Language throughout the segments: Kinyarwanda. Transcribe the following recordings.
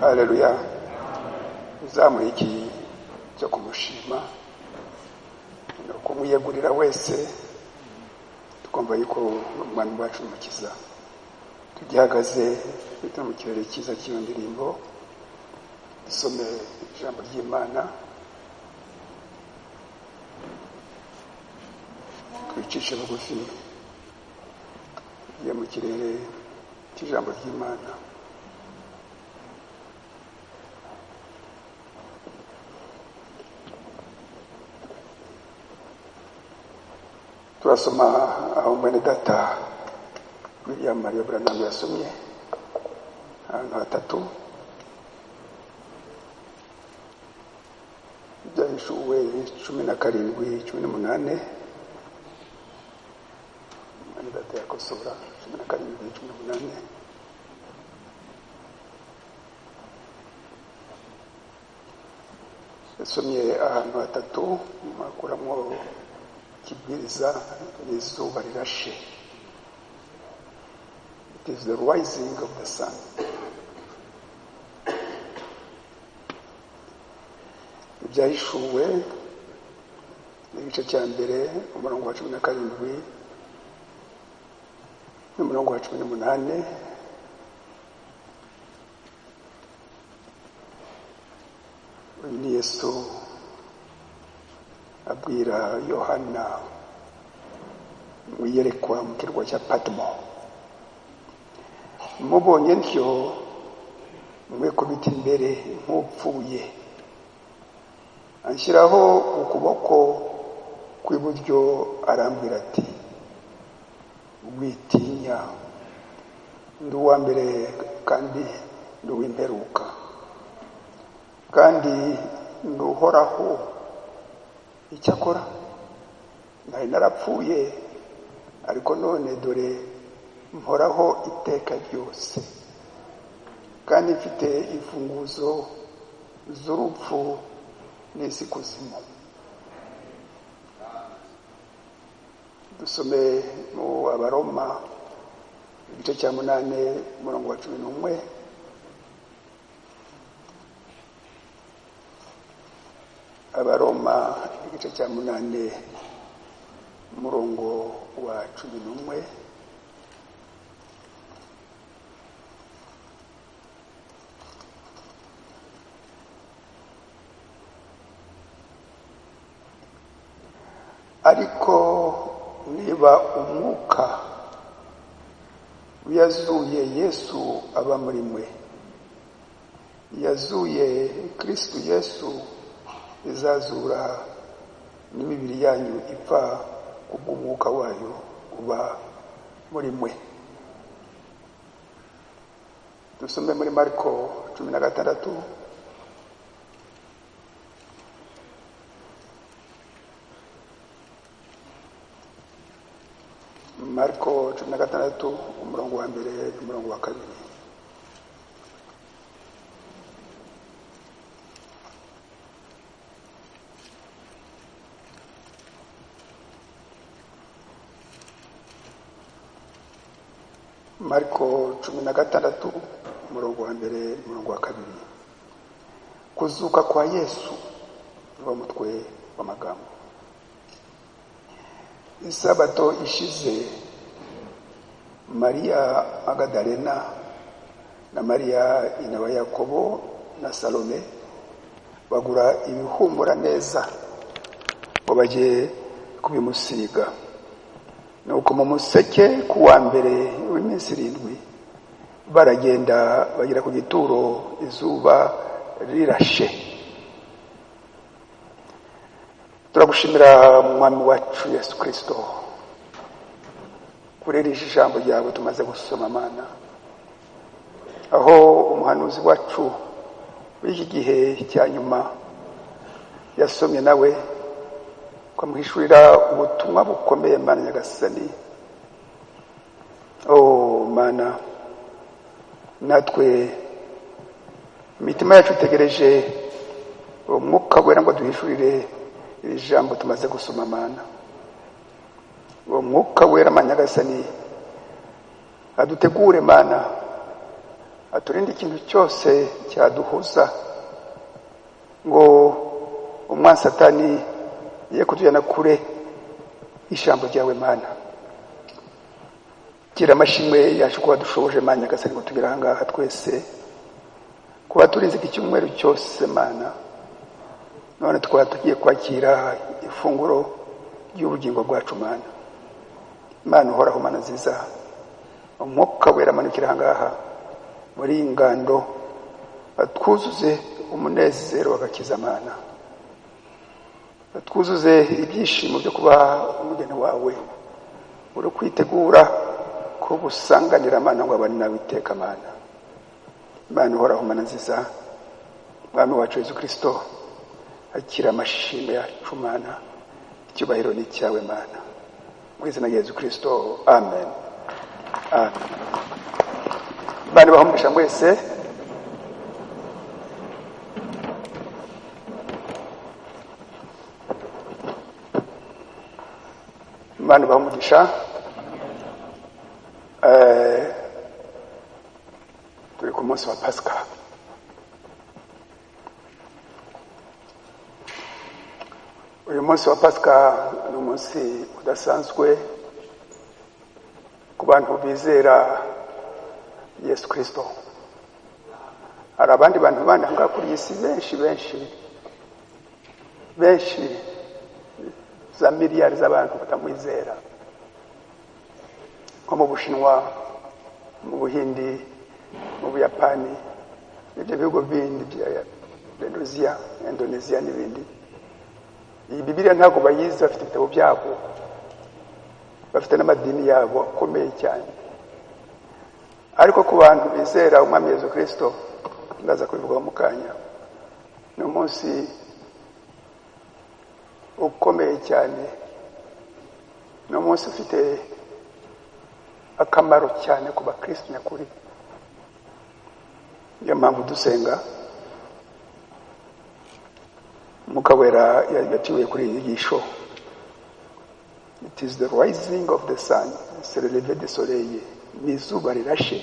Haleluya. Uzamuye iki cyo kumushima no kumuyegurira wese tukumva yuko umwana wacu umukiza. Tugihagaze mu kirere cyiza cy'iyo ndirimbo, dusome ijambo ry'Imana, twicishe bugufi mu kirere cy'ijambo ry'Imana. Turasoma aho mwene data William Mario Branham yasomye ahantu hatatu byahishuwe 17, 18. Mwene data yakosora 17, 18. Yasomye ahantu hatatu makuramwo kibwiriza izuba rirashe. It is the rising of the sun. Ibyahishuwe igice cya mbere umurongo wa 17 n'umurongo wa 18. Ni Yesu abwira Yohana wiyerekwa mu kirwa cya Patmo. Mubonye ntyo mwe kubita imbere nk'upfuye, anshyiraho ukuboko kw'iburyo arambwira ati witinya, ndi uwa mbere kandi ndi uw'imperuka, kandi nduhoraho. Icyakora nari narapfuye, ariko none dore mporaho iteka ryose, kandi mfite imfunguzo z'urupfu n'isi kuzimu. Dusome mu Abaroma igice cya 8 umurongo wa 11. Abaroma igice cya 8 umurongo wa 11. Ariko niba umwuka yazuye Yesu aba muri mwe, yazuye Kristo Yesu, izazura n'imibiri yanyu ipfa kubw'umwuka wayo uba muri mwe. Dusome muri Marko 16. Marko 16 umurongo wa 1 n'umurongo wa 2. Marko 16 umurongo wa 1 n'umurongo wa 2. Kuzuka kwa Yesu wa mutwe w'amagambo. Isabato ishize, Maria Magdalena na Maria ina wa Yakobo na Salome bagura ibihumura neza ngo bajye kubimusiga. Nuko mu museke kuwa mbere w'iminsi 7 baragenda bagira ku gituro izuba rirashe. Turagushimira mwami wacu Yesu Kristo kurerisha ijambo ryawe tumaze gusoma Mana, aho umuhanuzi wacu w'iki gihe cya nyuma yasomye nawe kwamuhishurira ubutumwa bukomeye Mana Nyagasani. Mana, natwe imitima yacu itegereje umwuka wera ngo duhishurire iri jambo tumaze gusoma Mana. Umwuka wera Mana Nyagasani adutegure Mana aturinde ikintu cyose cyaduhuza ngo umwanzi satani ye kutujyana kure ijambo ryawe Mana. Gira amashimwe yacu kuba dushoboje Mana Nyagasani ngo tugere aha ngaha twese, kuba turinze iki cyumweru cyose Mana, none tukaba tugiye kwakira ifunguro ry'ubugingo bwacu Mana. Mana uhoraho, Mana nziza, umwuka wera amanukira aha ngaha muri ingando, atwuzuze umunezero w'agakiza Mana, atwuzuze ibyishimo byo kuba umugeni wawe uri kwitegura ko gusanganira Mana ngo abane nawe iteka Mana. Mana uhoraho, Mana nziza, Mwami wacu Yesu Kristo, akira amashimwe yacu Mana, icyubahiro ni cyawe Mana, mu izina rya Yesu Kristo, amen. Amen. Bani bahumugisha mwese. Bani bahumugisha. Turi ku munsi wa Pasika. Uyu munsi wa Pasika ni umunsi udasanzwe ku bantu bizera Yesu Kristo. Hari abandi bantu bandanga kuri isi benshi za miliyari z'abantu batamwizera, nko mu Bushinwa, mu Buhindi, mu Buyapani, n'ibyo bihugu bindi bya Indonesia n'ibindi. Iyi Bibiliya ntabwo bayizi, bafite ibitabo byabo, bafite n'amadini yabo akomeye cyane. Ariko ku bantu bizera umwami Yesu Kristo, ndaza kubivugaho mu kanya, ni umunsi ukomeye cyane, ni umunsi ufite akamaro cyane ku bakristo nyakuri. Niyo mpamvu dusenga. Umwuka wera yaciwe kuri iyi nyigisho. It is the rising of the sun, c'est le lever du soleil, ni izuba rirashe.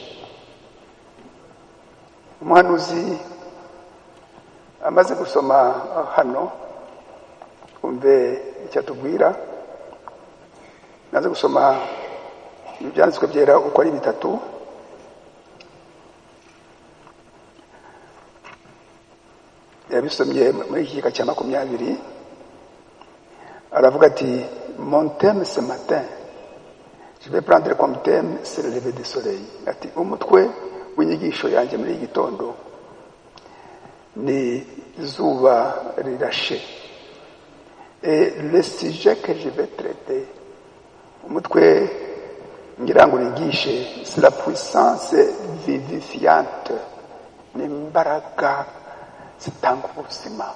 Umuhanuzi amaze gusoma hano, umve icyo atubwira. Naze gusoma ibyanditswe byera uko ari bitatu. Yabisomye muri iki gika cya 20. Aravuga ati, mon thème ce matin, je vais prendre comme thème c'est le lever du soleil. Ati umutwe w'inyigisho yanjye muri iki gitondo ni izuba rirashe. Et le sujet que je vais traiter, umutwe ngira ngo nigishe, c'est la puissance vivifiante, n'imbaraga zitanga ubuzima.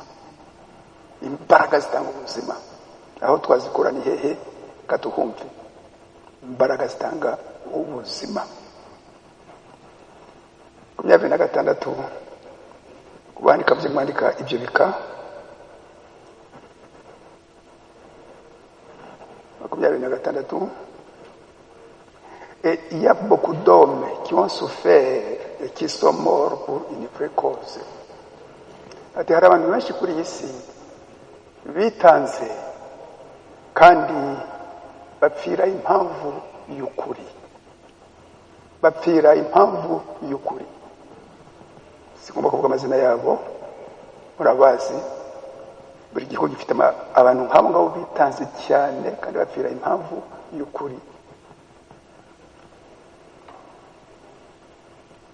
Imbaraga zitanga ubuzima, aho twazikura ni hehe? Katuhumve. Imbaraga zitanga ubuzima. 26 kubandika byo mwandika ibyo bika. 26. Et il y a beaucoup d'hommes qui ont souffert et qui sont morts pour une vraie cause. Ati hari abantu benshi kuri iyi si bitanze kandi bapfira impamvu y'ukuri. Bapfira impamvu y'ukuri. Sigomba kuvuga amazina yabo, murabazi. Buri gihugu gifite abantu nk'abo ngabo bitanze cyane kandi bapfira impamvu y'ukuri.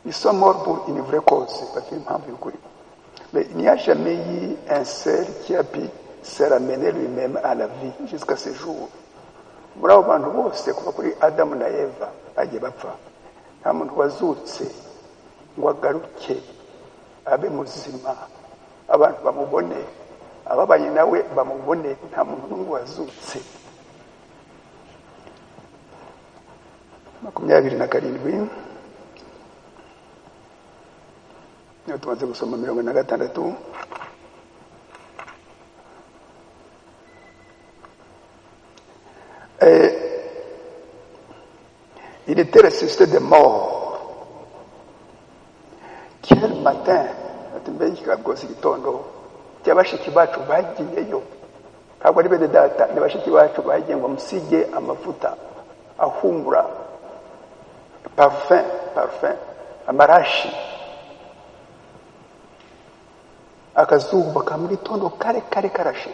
Ils sont morts pour une vraie cause, bapfira impamvu y'ukuri. Mais il n'y a jamais eu un seul qui a pu se ramener lui-même à la vie jusqu'à ce jour. Muri abo bantu bose kuva kuri Adamu na Eva bagiye bapfa, nta muntu wazutse ngo agaruke abe muzima, abantu bamubone, ababanye nawe bamubone. Nta muntu n'umwe wazutse. 27. Niyo tumaze gusoma 26. Il était ressuscité des morts matin ati mbega bwose igitondo cy'abashiki bacu bagiyeyo ntabwo ari bene data ni bashiki bacu bagiye ngo musige amavuta ahumura parfum amarashi akazuba ka mu gitondo kare karashe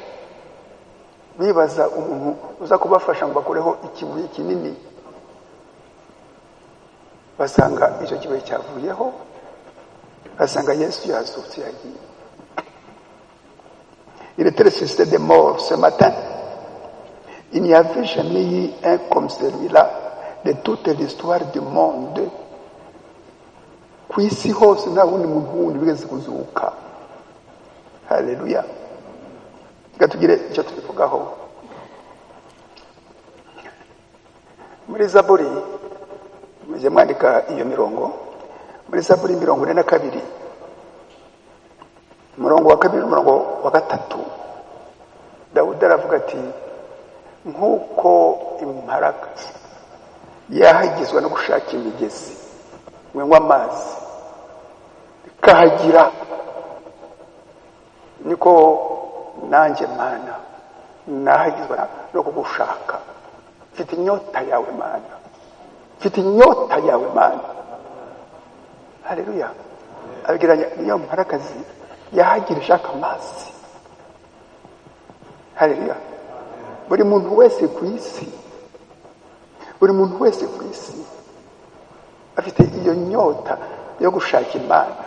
bibaza umuntu uza kubafasha ngo bakoreho ikibuye kinini basanga icyo kibuye cyavuyeho basanga Yesu yazutse yagiye. Il était ressuscité des morts ce matin. Il n'y avait jamais eu un comme celui-là de toute l'histoire du monde. Ku isi hose nta wundi muntu wundi wigeze kuzuka. Haleluya. Gatugire icyo tubivugaho. Muri Zaburi muje mwandika iyo mirongo. Muri Zaburi 42 umurongo wa kabiri umurongo wa gatatu Dawudi aravuga ati nkuko imparakazi yahagizwa no gushaka imigezi mwenywa amazi kahagira niko nanjye Mana nahagizwa no kugushaka. Mfite inyota yawe Mana, mfite inyota yawe Mana. Haleluya. Abigiranya niyo mparakazi yahagira ishaka amazi. Haleluya. Buri muntu wese ku isi afite iyo nyota yo gushaka Imana.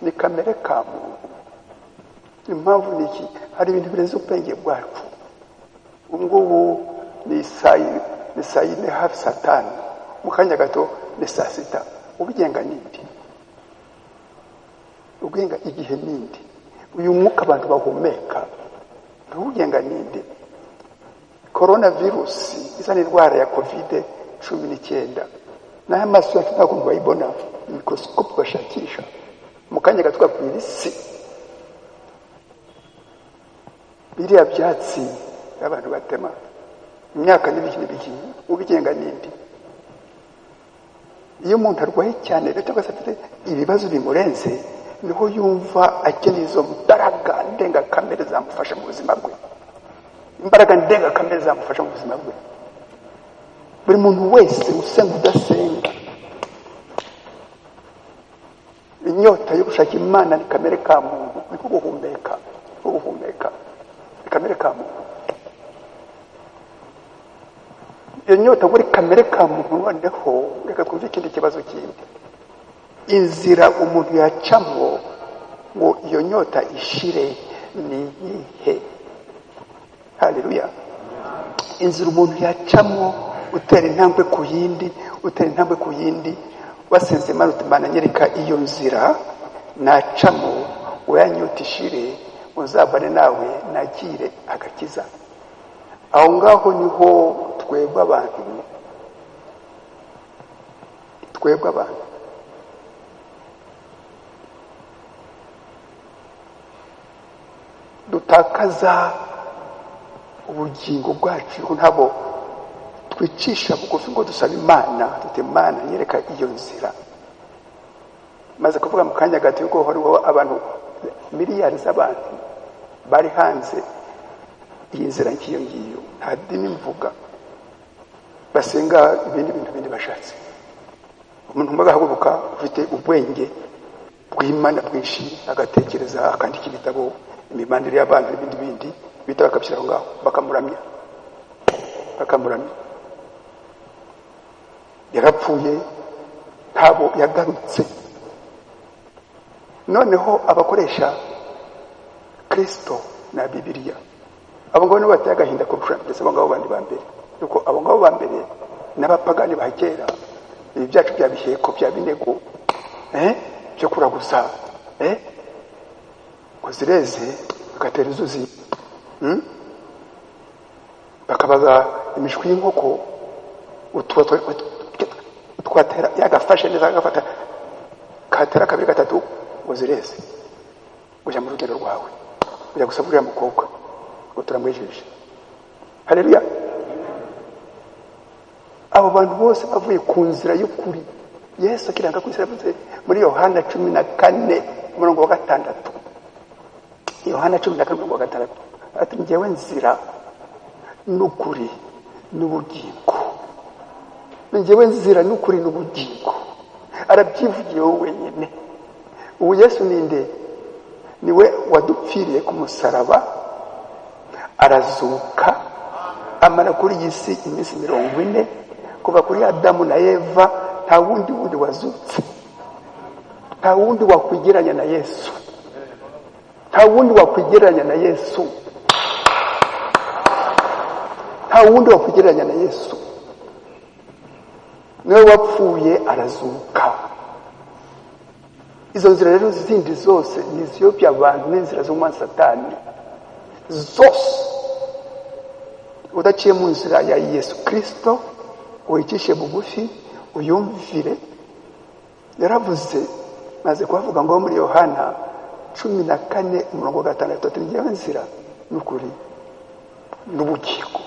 Ni kamere ka muntu. Impamvu niki hari ibintu birenze ubwenge bwacu. Ngubu ni saa yine hafi saa tanu mu kanya gato ni saa sita. Ubigenga nindi ugenga igihe nindi uyu mwuka abantu bahumeka ubigenga nindi. Coronavirus isa n'indwara ya COVID-19 naho amaso yacu ntabwo bayibona microscope bashakisha mu kanya gato ku isi. Biriya byatsi abantu batema imyaka n'ibiki ubigenga nindi. Iyo umuntu arwaye cyane rero afite ibibazo bimurenze niho yumva akeneye izo mbaraga ndenga kamere zamufasha mu buzima bwe. Imbaraga ndenga kamere zamufasha mu buzima bwe. Buri muntu wese usenga udasenga inyota yo gushaka Imana ni kamere ka muntu. Ni guhumeka kamere ka muntu. Iyo nyota muri kamere ka muntu noneho reka twumve ikindi kibazo kindi. Inzira umuntu yacamo ngo iyo nyota ishire ni ihe. Haleluya. Inzira umuntu yacamo utera intambwe ku yindi wasenze Imana utimana nyereka iyo nzira nacamo uyanyota ishire uzabane nawe nagire agakiza. Aho ngaho niho twebwe abantu dutakaza ubugingo bwacu ntabwo twicisha bugufi ngo dusaba Imana tuti Imana nyereka iyo nzira. Maze kuvuga mu kanya gato yuko hariho abantu miliyari z'abantu bari hanze iyi nzira ngiyo nta dini mvuga basenga ibindi bashatse. Umuntu magahaguruka ufite ubwenge bw'Imana bwinshi agatekereza akandika ibitabo imibanire y'abantu n'ibindi bita bakabishyiraho ngaho bakamuramya. Yarapfuye ntabo yagarutse. Noneho abakoresha Kristo na Bibiliya abo ngabo bateye agahinda kurusha ndetse abo ngabo bandi bambere nuko abo ngabo bambere n'abapagani bahekera ibi byacu bya biheko bya binego byo kuraguza kuzireze bagatera inzuzi bakabaga imishwi y'inkoko utwatera yagafashe neza agafata katera kabiri gatatu ngo zireze ujya mu rugero rwawe ujya gusabura mukobwa ngo turamwejeje. Haleluya. Abo bantu bose bavuye ku nzira y'ukuri Yesu akiranga ku isi yavuze muri Yohana 14:6. Yohana 14:6 ati njyewe nzira n'ukuri n'ubugingo. Njyewe nzira n'ukuri n'ubugingo. Arabyivugiye wenyine. Ubu Yesu ninde? Niwe wadupfiriye ku musaraba, arazuka, amara kuri iyi si iminsi 40 kuva kuri Adamu na Eva. Nta wundi wazutse, nta wundi wakwigeranya na Yesu, nta wundi wakwigeranya na Yesu, nta wundi wakwigeranya na Yesu. Niwe wapfuye arazuka. Izo nzira rero zindi zose niziyobya abantu, n'inzira zo mu Satani zose. Udaciye mu nzira ya Yesu Kristo, wicishe bugufi, uyumvire. Yaravuze maze kuvuga ngo muri Yohana 14:6 ati njyewe nzira n'ukuri n'ubugingo.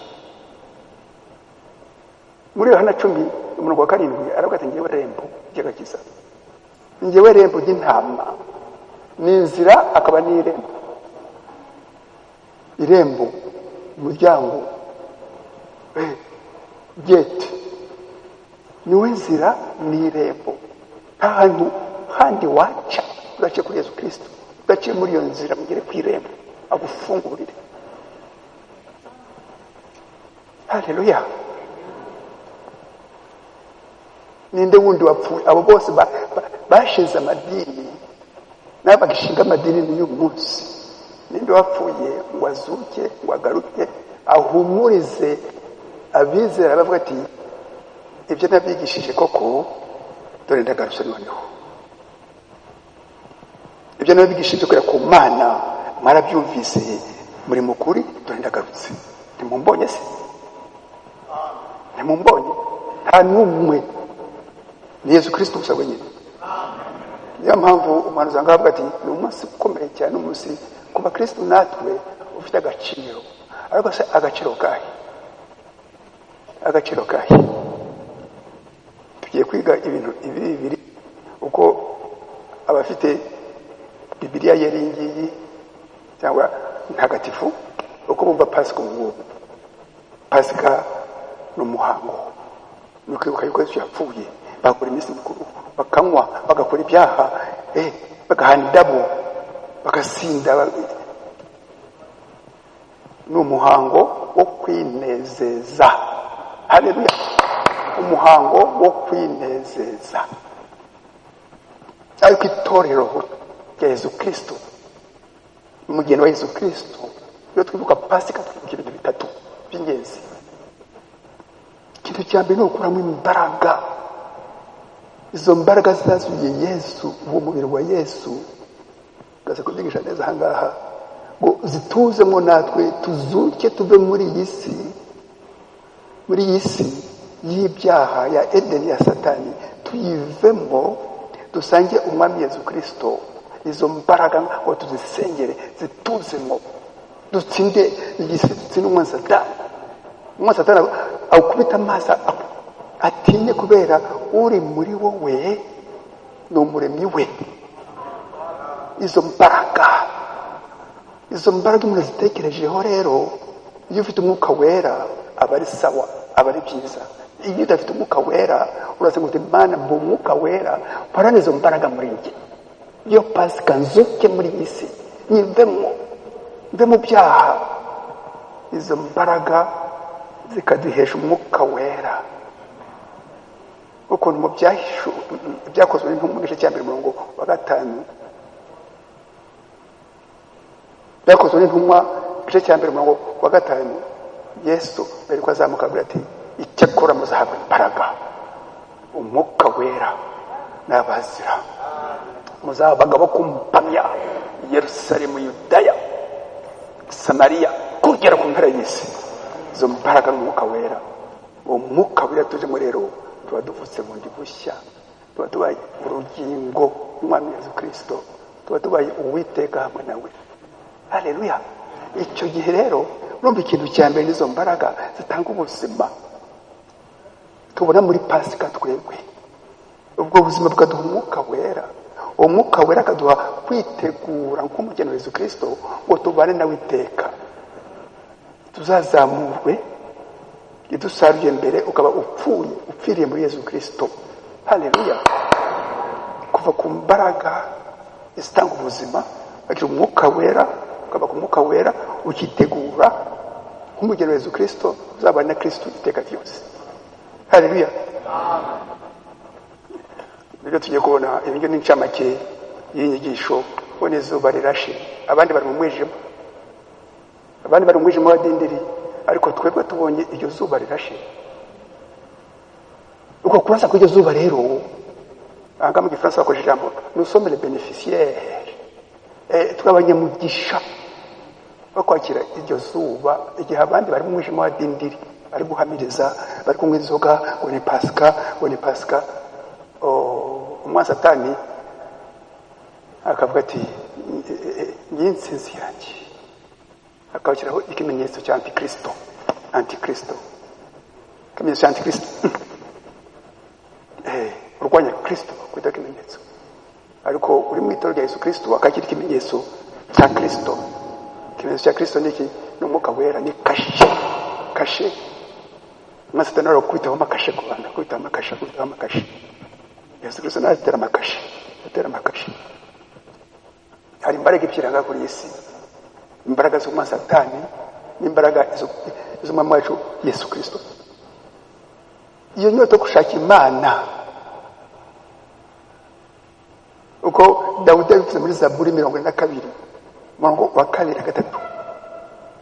Muri Yohana 10:7 aravuga ati njyewe rembo ry'agakiza, njyewe rembo ry'intama. Ni inzira akaba ni irembo. Irembo, umuryango, gate. Niwe nzira ni irembo. Ahantu handi waca udaciye kuri Yesu Kristo, udaciye muri iyo nzira mugere ku irembo agufungurire. Haleluya. Ninde wundi wapfuye? Abo bose bashize amadini n'abagishinga amadini n'uyu munsi. Ninde wapfuye ngo azuke, ngo agaruke, ahumurize abizera bavuga ati ibyo nabigishije koko dore ndagarutse noneho. Ibyo nabigishije kuri ku Mana mwarabyumvise, muri mukuri dore ndagarutse. Ntimumbonye se? Ntimumbonye? Nta n'umwe. Ni Yesu Kristo gusa wenyine. Niyo mpamvu umuhanuzi avuga ati ni umunsi ukomeye cyane, umunsi kuba Kristo natwe ufite agaciro. Ariko se agaciro kahe? Agaciro kahe? Tugiye kwiga ibintu bibiri uko abafite Bibiliya yeringiyi cyangwa ntagatifu, uko bumva Pasika. Pasika n'umuhango no kwibuka yuko Yesu yapfuye, bakora iminsi mikuru, bakanywa, bagakora ibyaha, bagahana indabo, bagasinda. N'umuhango wo kwinezeza. Haleluya. Umuhango wo kwinezeza. Ariko itorero rya Yesu Kristo, umugeni wa Yesu Kristo, iyo twibuka Pasika twibuka ibintu bitatu by'ingenzi. Ikintu cya mbere ni ukuramo imbaraga. Izo mbaraga zazuye Yesu, uwo mubiri wa Yesu, gaze kubigisha neza ahangaha ngo zituzemo natwe tuzuke tuve muri iyi si y'ibyaha ya Edeni ya Satani, tuyivemo dusange umwami Yesu Kristo. Izo mbaraga ngo tuzisengere zituzemo, dutsinde igisi, dutsinde umwanzi Satani. Umwanzi Satani awukubita amaso atinye, kubera uri muri wowe ni umuremyi we. Izo mbaraga umuntu zitekerejeho rero, iyo ufite umwuka wera aba ari sawa, aba ari byiza. Iyo udafite umwuka wera urasanga uti Mana mbu umwuka wera parane izo mbaraga muri njye. Iyo Pasika nzuke muri iyi si, mve mu byaha, izo mbaraga zikaduhesha umwuka wera. Ukuntu mu byakozwe n'intumwa mu gice cya 5. Byakozwe n'intumwa mu gice cya 5, Yesu bari ko azamuka ati icyakora muzahabwa imbaraga, umwuka wera n'abazira. Muzaba abagabo kumpamya Yerusalemu, Yudaya, Samariya, kugera ku mpera y'isi. Izo mbaraga n'umwuka wera. Uwo mwuka wera tujemo rero tuba duvutse bundi bushya, tuba tubaye urugingo umwami Yesu Kristo, tuba tubaye uwiteka hamwe nawe. Haleluya. Icyo gihe rero urumva ikintu cya mbere n'izo mbaraga zitanga ubuzima tubona muri Pasika twebwe. ubwo buzima bukaduha umwuka wera, uwo mwuka wera akaduha kwitegura nk'umugeni wa Yesu Kristo ngo tubane nawe iteka, tuzazamurwe idusaruye mbere ukaba upfiriye muri Yesu Kristo. Haleluya. Kuva ku mbaraga zitanga ubuzima bagira umwuka wera, ukaba ku mwuka wera ukitegura nk'umugeni wa Yesu Kristo uzabana na Kristo iteka ryose. Haleluya. Nibyo tugiye kubona ibyo n'incamake y'inyigisho. Ubona izuba rirashe, abandi bari mu mwijima, abandi bari mu mwijima wa dindiri, ariko twebwe tubonye iryo zuba rirashe. Uko kurasa kw'iryo zuba rero, aha mu Gifaransa bakoresha ijambo nous sommes les bénéficiaires, tw'abanyamugisha bakwakira iryo zuba, igihe abandi bari mu mwijima wa dindiri bari guhamiriza, bari kunywa inzoga, ngo ni Pasika, ngo ni Pasika. Umwa Satani akavuga ati nyinsinzi yanjye, akabashyiraho ikimenyetso cya antikristo, ikimenyetso cya antikristo, urwanya Kristo kwita ikimenyetso, ariko uri mu itorero rya Yesu Kristo akagira ikimenyetso cya Kristo. Ikimenyetso cya Kristo ni iki? Ni umwuka wera, ni kashe. Umwa Satani arakubitaho amakashe ku bantu, akubitaho amakashe. Yesu Kristo natera amakashe. Hari imbaraga ipfiraga kuri iyi si, imbaraga z'umwa Satani n'imbaraga z'umwami wacu Yesu Kristo. Iyo nyota gushaka Imana, uko Dawudi yabivuze muri Zaburi 42 umurongo wa 2-3,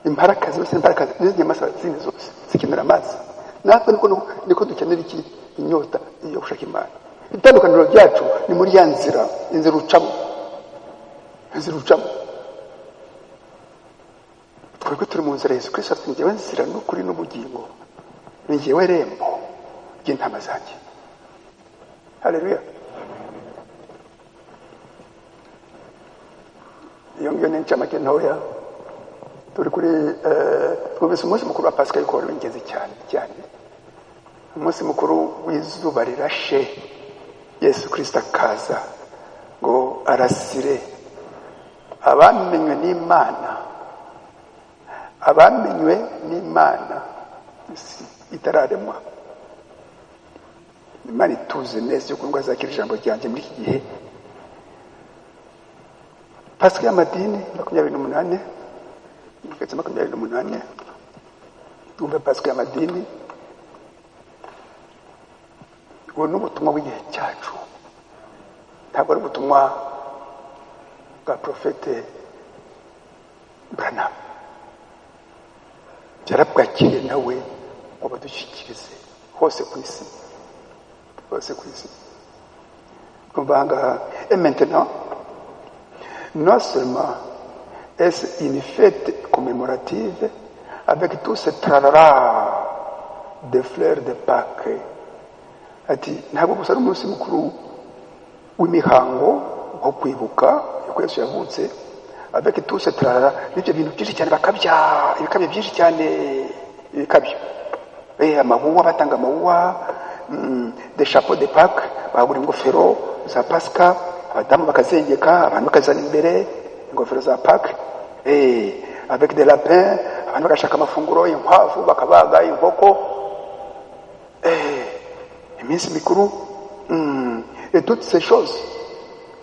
imbaraga zose n'inyamaswa zindi zose zikenera amazi. Natwe niko dukenera iki? Inyota yo gushaka Imana. Itandukaniro ryacu ni muri ya nzira ucamo. Twebwe turi mu nzira Yesu Kristo ati njyewe nzira n'ukuri n'ubugingo, ni njyewe rembo ry'intama zanjye. Haleluya. Iyo ngiyo ni incamake ntoya. Turi kuri twumvise umunsi mukuru wa Pasika yuko wari ingenzi cyane. Umunsi mukuru w'izuba rirashe, Yesu Kristo akaza ngo arasire abamenywe n'Imana isi itararemwa. Imana ituze neza yuko ngo azakira ijambo ryanjye muri iki gihe. Pasika y'amadini 28, ndetse 28, tumve Pasika y'amadini. Ubu ni ubutumwa bw'igihe cyacu, ntabwo ari ubutumwa bwa Profete Branham. Yarabwakiriye nawe ngo badushyikirize hose ku isi. Et maintenant, non seulement est-ce une fête commémorative avec tout ce tralala de fleurs de Pâques, ati ntabwo gusa ari umunsi mukuru w'imihango wo kwibuka yuko Yesu yavutse, avec tout ce tralala n'ibyo bintu byinshi cyane bakabya, ibikabyo byinshi cyane, ibikabyo amawuwa, batanga amawuwa, des chapeaux de Pâques, bagura ingofero za Pasika, abadamu bakazengeka, abantu bakazana imbere ingofero za Pâques, avec des lapins, abantu bagashaka amafunguro, inkwavu bakabaga, inkoko, iminsi mikuru, et toutes ces choses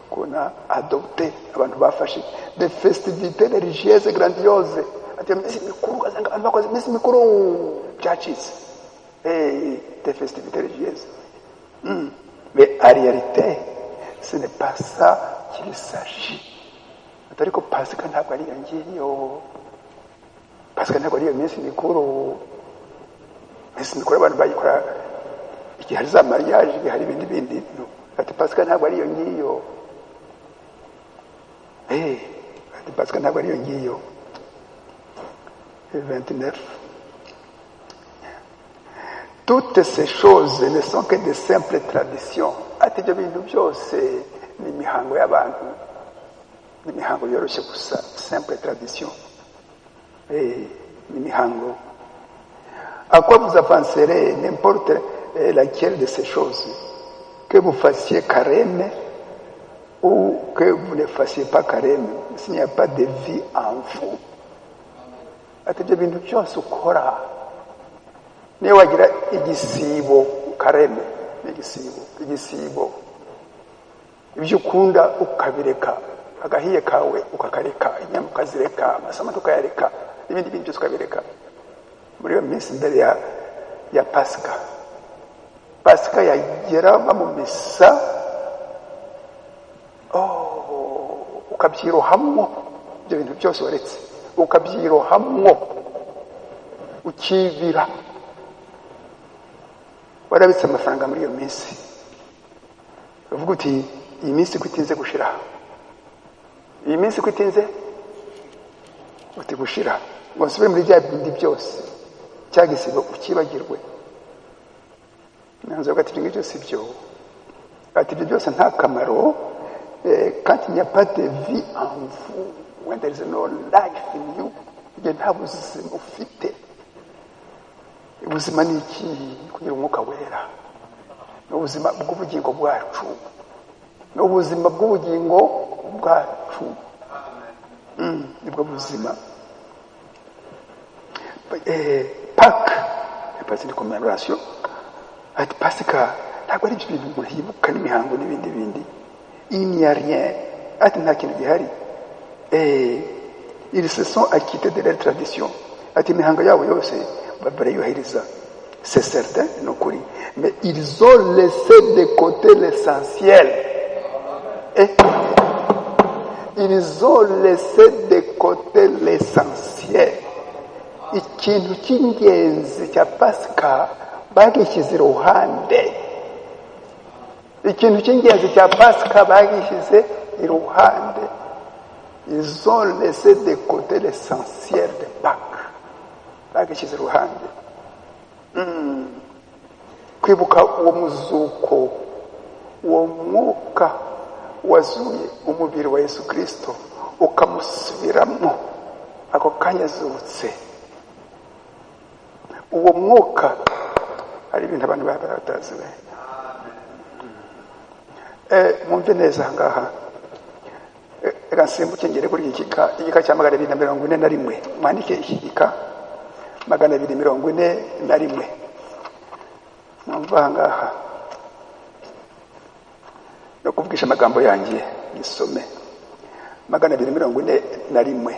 qu'on a adoptées, abantu bafashe, des festivités religieuses grandioses. Ati iminsi mikuru, abantu bakoze iminsi mikuru byacitse, des festivités religieuses. Mais en réalité, ce n'est pas ça qu'il s'agit. Ariko Pasika ntabwo ari yangiyo. Pasika ntabwo ari iyo minsi mikuru. Minsi mikuru abantu bayikora igihe hari za mariage, igihe hari ibindi. Ati Pasika ntabwo ari iyo ngiyo. Ati Pasika ntabwo ari iyo ngiyo. 29. Toutes ces choses ne sont que de simples traditions. Ati ibyo bintu byose ni imihango y'abantu, ni imihango yoroshye gusa, simple tradition. Ni imihango. À quoi vous avancerez n'importe laquelle de ces choses? que vous fassiez carême ou que vous ne fassiez pas carême, s'il n'y a pas de vie en vous. Ati ibyo bintu byose ukora, niyo wagira igisibo, carême igisibo, ibyo ukunda ukabireka, agahiye kawe ukakareka, inyama ukazireka, amasamaki ukayareka, ibindi bintu byose ukabireka. Muri iyo minsi mbere ya Pasika yagera mu misa, ukabyirohamwo ibyo bintu byose waretse, ukabyirohamwo ukibira. Warabitse amafaranga muri iyo minsi, uvuga uti iyi minsi kwitinze gushira, iyi minsi kwitinze uti gushira, ngo nsubire muri bya bindi byose cyagisibo ukibagirwe. Nanzo ati ibyo byose byo, ati ibyo byose nta kamaro. Quand il n'y a pas de vie en vous, when there is no life in you, il nta buzima ufite. Ubuzima ni iki? Kugira umwuka wera, n'ubuzima bw'ubugingo bwacu, n'ubuzima bw'ubugingo bwacu, nibwo buzima. Pâques, c'est une commémoration. Ati Pasika ntabwo ari ibyo bintu umuntu yibuka n'imihango n'ibindi bindi. Il n'y a rien. Ati nta kintu gihari. Ils se sont acquittés de leur tradition. Ati imihango yabo yose barayubahiriza, c'est certain, no kuri, mais ils ont laissé de côté l'essentiel. Ils ont laissé de côté l'essentiel. Ikintu cy'ingenzi cya Pasika bagishyize iruhande. Ikintu cy'ingenzi cya Pasika bagishyize iruhande. Ils ont laissé de côté l'essentiel de Pâques. Bagishyize iruhande. Kwibuka uwo muzuko, uwo mwuka wazuye umubiri wa Yesu Kristo, ukamusubiramo ako kanya azutse. Uwo mwuka hari ibintu abantu batazi. Mwumve neza ngaha, reka nsimbuke ngere kuri igika cya 241. Mwandike igika 241. Mwumva ngaha no kuvugisha amagambo yanjye gisome 241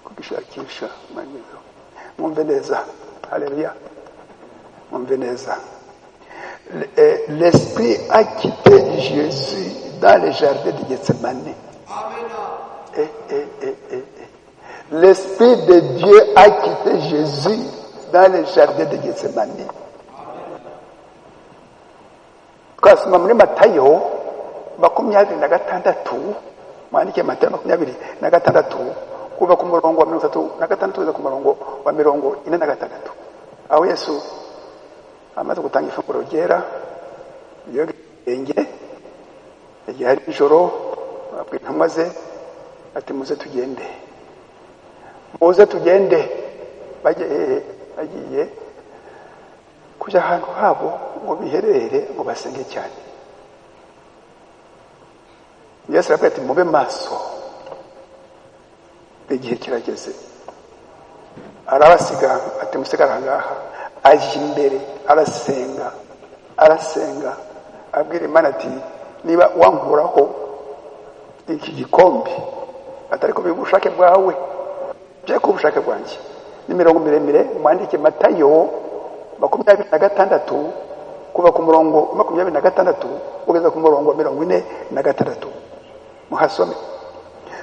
kugishakisha manyizo. Mwumve neza, haleluya, mwumve neza. L'Esprit a quitté Jésus dans le jardin de Gethsemane. L'Esprit de Dieu a quitté Jésus dans le jardin de Gethsemane. Twasoma muri Matayo 26, mwandike Matayo 26 kuva ku murongo wa 36 kuza ku murongo wa 46. Aho Yesu amaze gutanga ifunguro ryera yogenge, igihe ari ijoro, abwira intumwa ze ati muze tugende bagiye kujya ahantu habo ngo biherere ngo basenge cyane. Yesu aravuga ati mube maso, igihe kirageze. Arabasiga ati musigara ngaha, aje imbere arasenga abwira Imana ati niba wankuraho iki gikombe atari ko bibushake bwawe bye ko bushake bwanjye. Ni mirongo miremire, mwandike Matayo 26 kuva ku murongo 26 kugeza ku murongo 46. Muhasome.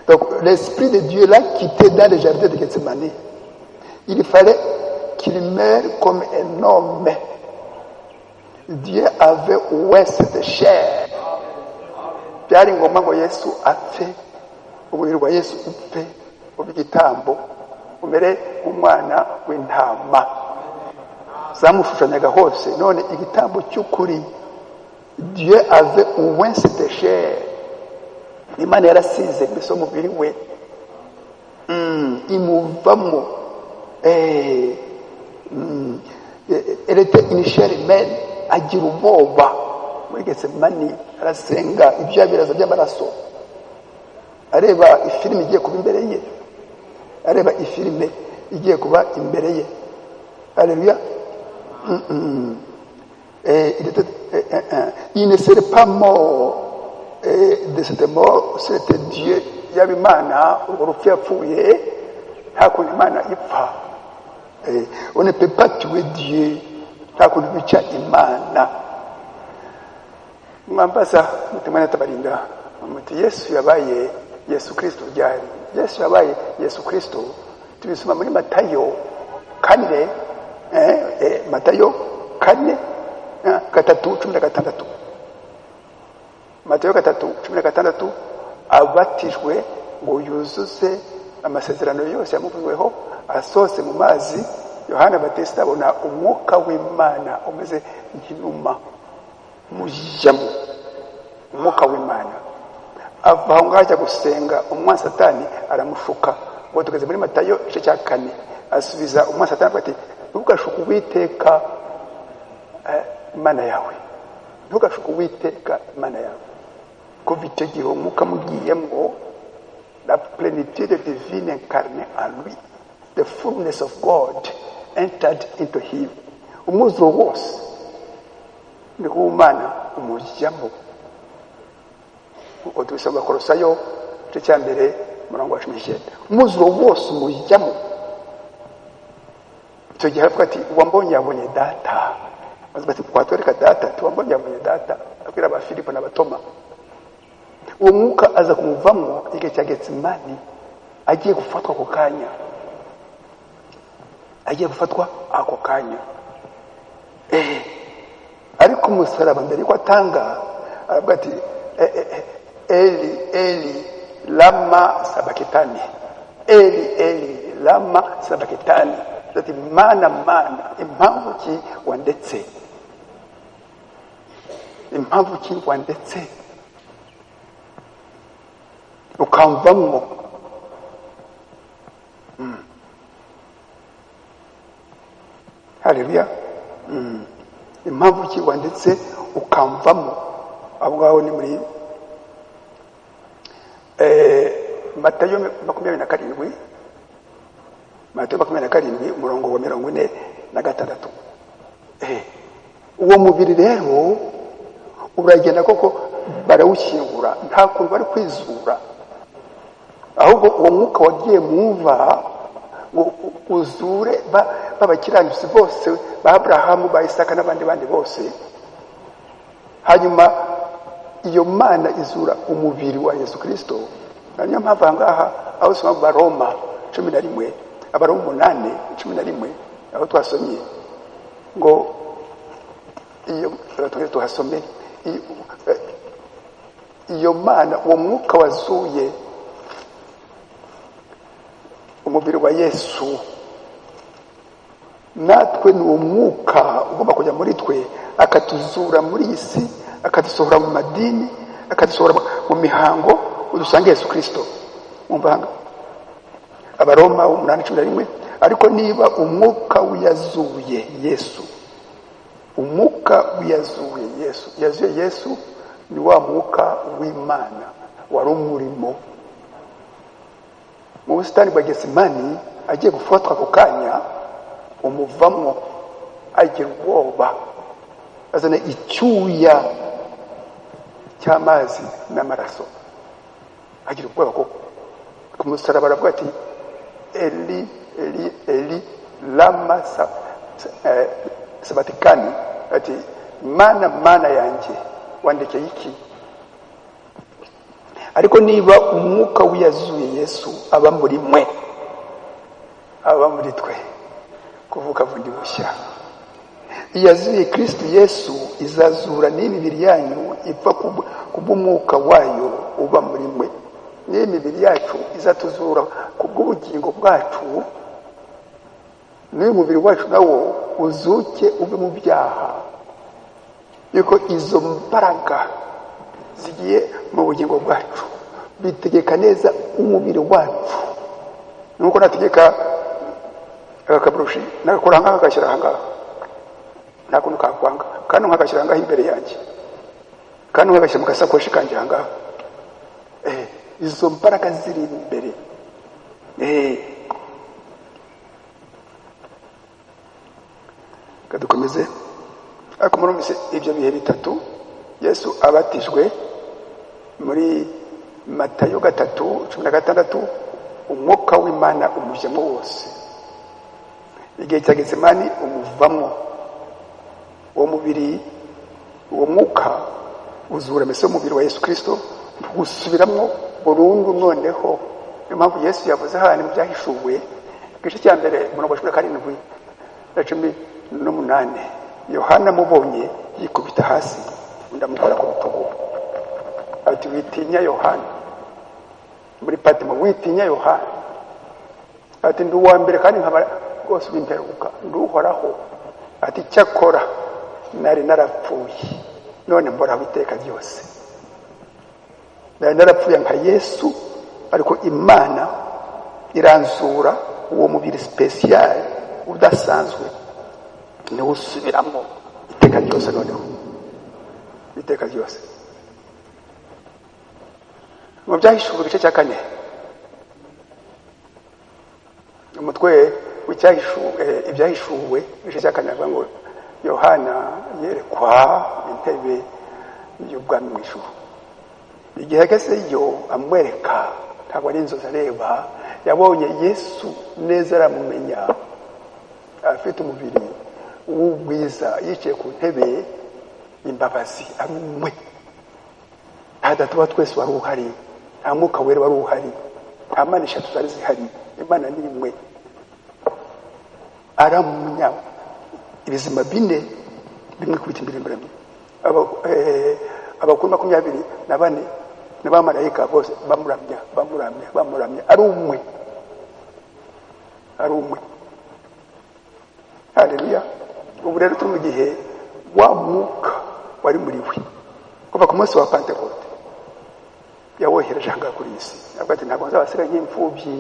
Donc l'Esprit de Dieu l'a quitté dans le jardin de Gethsemane. Il fallait qu'il meure comme un homme. Dieu avait oué cette chair. Byari ngoma ngo Yesu apfe, umubiri wa Yesu upfe ubigitambo umere umwana w'intama. Zamushushanyaga hose, none igitambo cy'ukuri. Dieu avait oué cette chair. Imana yarasize mbese umubiri we imuvamo. Elle était une chair humaine agira ubwoba muri Getsemani, arasenga ibyabiraza by'amaraso, areba ifilime igiye kuba imbere ye, areba ifilime igiye kuba imbere ye. Haleluya. Il ne serait pas mort de cette mort, c'était Dieu. Yaba Imana urwo rupfu yapfuye, nta kuntu Imana ipfa. On ne peut pas tuer Dieu, nta kuntu bica Imana. Mwambaza mutimana tabarinda muti Yesu yabaye Yesu Kristo ryari? Yesu yabaye Yesu Kristo tubisoma muri Matayo 4, Matayo 4 3:16. Matayo 3:16, abatijwe ngo yuzuze amasezerano yose yamuvuzweho, asose mu mazi. Yohana Batista abona umwuka w'Imana umeze nk'inuma mujyamo, umwuka w'Imana ava aho ngaho ajya gusenga. umwanzi Satani aramushuka. ngo tugeze muri Matayo 4, asubiza umwanzi Satani ati ntugashuke Uwiteka Imana yawe, ntugashuke Uwiteka Imana yawe. Kuva icyo gihe umwuka mugiyemo, la plénitude divine incarnée en lui, the fullness of God entered into him. Umwuzuro wose ni w'Imana umujyamo. Uko tubisoma Kolosayo 1:19. Umwuzuro wose umujyamo. Icyo gihe aravuga ati uwambonye yabonye data. Bazati kwatwereka data, tuwambonye yabonye data. Abwira aba Filipo n'abatoma. Uwo mwuka aza kumuvamo igihe cya Getsemani, agiye gufatwa ako kanya. Agiye gufatwa ako kanya. Ariko umusaraba mbere yuko atanga aravuga ati Eli Eli lama sabakitani, Eli Eli lama sabakitani. Ati Mana Mana, impamvu ki wandetse? Impamvu ki wandetse ukamvamo? Haleluya. Impamvu ki wandetse ukamvamo? Abo ngaho ni muri Matayo 27, Matayo 27 umurongo wa 46. Uwo mubiri rero uragenda koko barawushyingura, nta kuntu bari kwizura, ahubwo uwo mwuka wagiye muva ngo uzure babakiranutsi bose ba Abrahamu, ba Isaka n'abandi bose. Hanyuma iyo Mana izura umubiri wa Yesu Kristo. Niyo mpamvu ahangaha aho soma Baroma 11, Abaroma 8:11, aho twasomye ngo iyo tuhasome iyo Mana, uwo mwuka wazuye umubiri wa Yesu, natwe ni umwuka ugomba kujya muri twe akatuzura muri isi, akadusohora mu madini, akadusohora mu mihango, udusange Yesu Kristo. Umvanga Abaroma 8:11. Ariko niba umwuka wiyazuye Yesu, umwuka wiyazuye Yesu, yazuye Yesu ni wa mwuka w'Imana wari umurimo mu busitani bwa Getsemani. Agiye gufatwa ako kanya, umuvamo, agira ubwoba, azana icyuya cy'amazi n'amaraso, agira ubwoba ko ku musaraba aravuga ati Eli Eli Eli lama sabatikani, ati Mana Mana yanjye wandekeye iki? Ariko niba umwuka wiyazuye Yesu aba muri mwe, aba muri twe, kuvuka bundi bushya. Iyazuye Kristo Yesu izazura n'imibiri yanyu ipfa kubw'umwuka wayo uba muri mwe. N'imibiri yacu izatuzura kubw'ubugingo bwacu, n'uyu mubiri wacu nawo uzuke ube mu byaha, yuko izo mbaraga zigiye mu bugingo bwacu bitegeka neza umubiri wacu. Nuko nategeka akaburushi nakora ngaha gashyira ngaha, nta kuntu kakwanga kandi nkakashyira ngaho imbere yanjye kandi nkakashyira mu gasakoshi kanjye ahangaha izo mbaraga ziri imbere kadukomeze ariko murumvise ibyo bihe bitatu Yesu abatijwe muri Matayo 3:16 umwuka w'Imana umujyamo wose igihe cya Getsemani umuvamo uwo mubiri uwo mwuka uzura mbese umubiri wa Yesu Kristo gusubiramo burundu noneho niyo mpamvu Yesu yavuze hano byahishuwe igice cya mbere murongo 17:18 Yohana mubonye yikubita hasi ndamukora ku rutugu ati witinya Yohana muri Patimo witinya Yohana ati ndi uwa mbere kandi nkaba rwose ubimperuka nduhoraho ati cyakora nari narapfuye none mboraho iteka ryose nari narapfuye nka Yesu ariko Imana iranzura uwo mubiri special udasanzwe ni usubiramo iteka ryose noneho iteka ryose mu byahishuwe igice cya 4 umutwe w'icyahishuwe ibyahishuwe igice cya 4 avuga ngo Yohana yerekwa intebe y'ubwami mu ijuru igihe agezeyo amwereka ntabwo ari inzozi areba yabonye Yesu neza aramumenya afite umubiri w'ubwiza yicaye ku ntebe imbabazi ari umwe nta data twese wari uhari nta mwuka wera wari uhari nta mana eshatu zari zihari Imana ni imwe aramumenya ibizima bine bimwe kubita imbere abakuru 24 n'abamarayika bose bamuramya ari umwe haleluya ubu rero turi mu gihe wa mwuka wari muri we kuva ku munsi wa Pentecote yawohereje hanga kuri isi avuga ati ntabwo nzabasira nk'imfubyi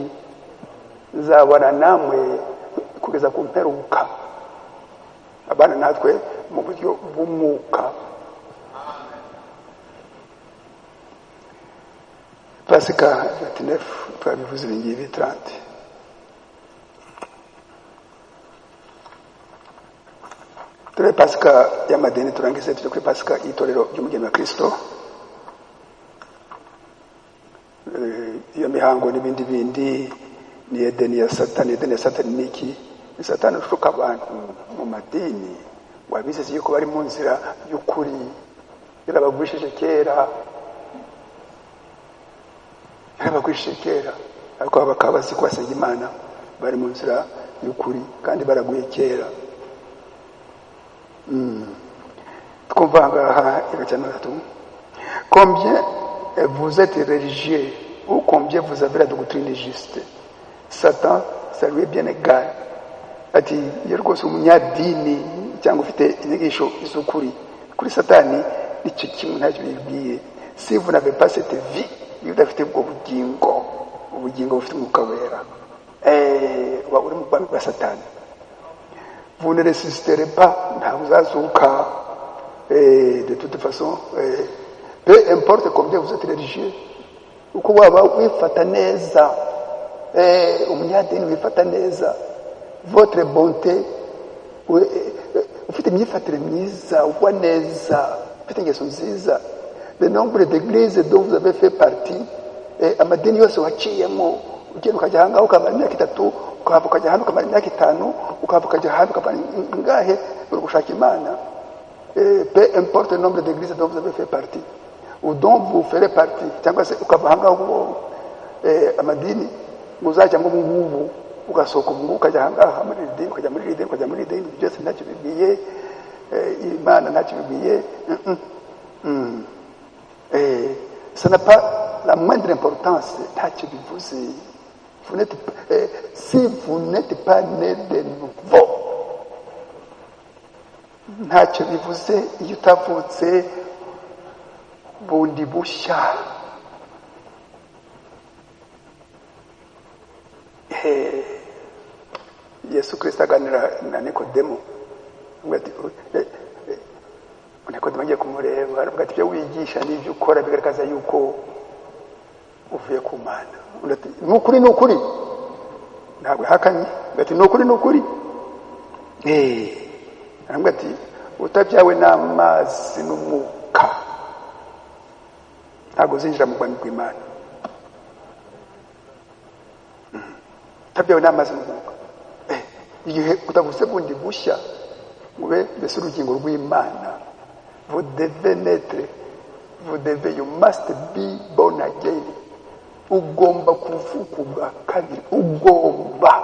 nzabana namwe kugeza ku mperuka abana natwe mu buryo bw'umwuka Pasika 29 twabivuze ibingibi 30 turi Pasika y'amadini turangize tujya kuri Pasika y'itorero ry'umugeni wa Kristo iyo mihango n'ibindi bindi ni Edeni ya Satani niki ni Satani ushuka abantu mu madini wabize yuko bari mu nzira y'ukuri yarabagwishije kera ariko bakaba bazi ko basenga Imana bari mu nzira y'ukuri kandi baraguye kera twumva ngaha igacanatu combien vous êtes religieux ou combien vous avez la doctrine juste Satan ça lui est bien égal ati yerwose umunyadini cyangwa ufite inyigisho z'ukuri kuri Satani icyo kimwe ntacyo bibwiye si vous n'avez pas cette vie iyo udafite ubwo ubugingo bufite umwuka wera uba uri mu bwami bwa Satani vous ne résisterez pas ntabwo uzazuka de toute façon peu importe combien vous êtes religieux uko waba wifata neza umunyadini wifata neza votre bonté ufite imyifatire myiza uwa neza ufite ingeso nziza le nombre d'églises dont vous avez fait partie amadini yose waciyemo ugenda ukajya ahangaha ukamara imyaka 3 ukahava ukajya ahantu ukamara imyaka 5 ukahava ukajya ahantu ukamara ingahe uri gushaka Imana peu importe le nombre d'églises dont vous avez fait partie ou dont vous ferez partie cyangwa se ukava ahangaha amadini muzajya ngo ngubu ugasohoka ubu ukajya ahangaha muri idini ukajya muri idini byose ntacyo bibwiye Imana ntacyo bibwiye ça n'a pas la moindre importance ntacyo bivuze si vous n'êtes pas né de nouveau ntacyo bivuze iyo utavutse bundi bushya Yesu Kristo aganira na Nikodemo Nikodemo agiye kumureba aravuga ati ibyo wigisha n'ibyo ukora bigaragaza yuko uvuye ku Mana. Ni ukuri ntabwo hakanye ati ni ukuri aravuga ati utabyawe n'amazi n'umwuka ntabwo uzinjira mu bwami bw'Imana. Utabyawe n'amazi n'umwuka igihe utavuze bundi bushya mube mbese urugingo rw'Imana, you must be born again. Ugomba kuvuka ubwa kabiri, ugomba,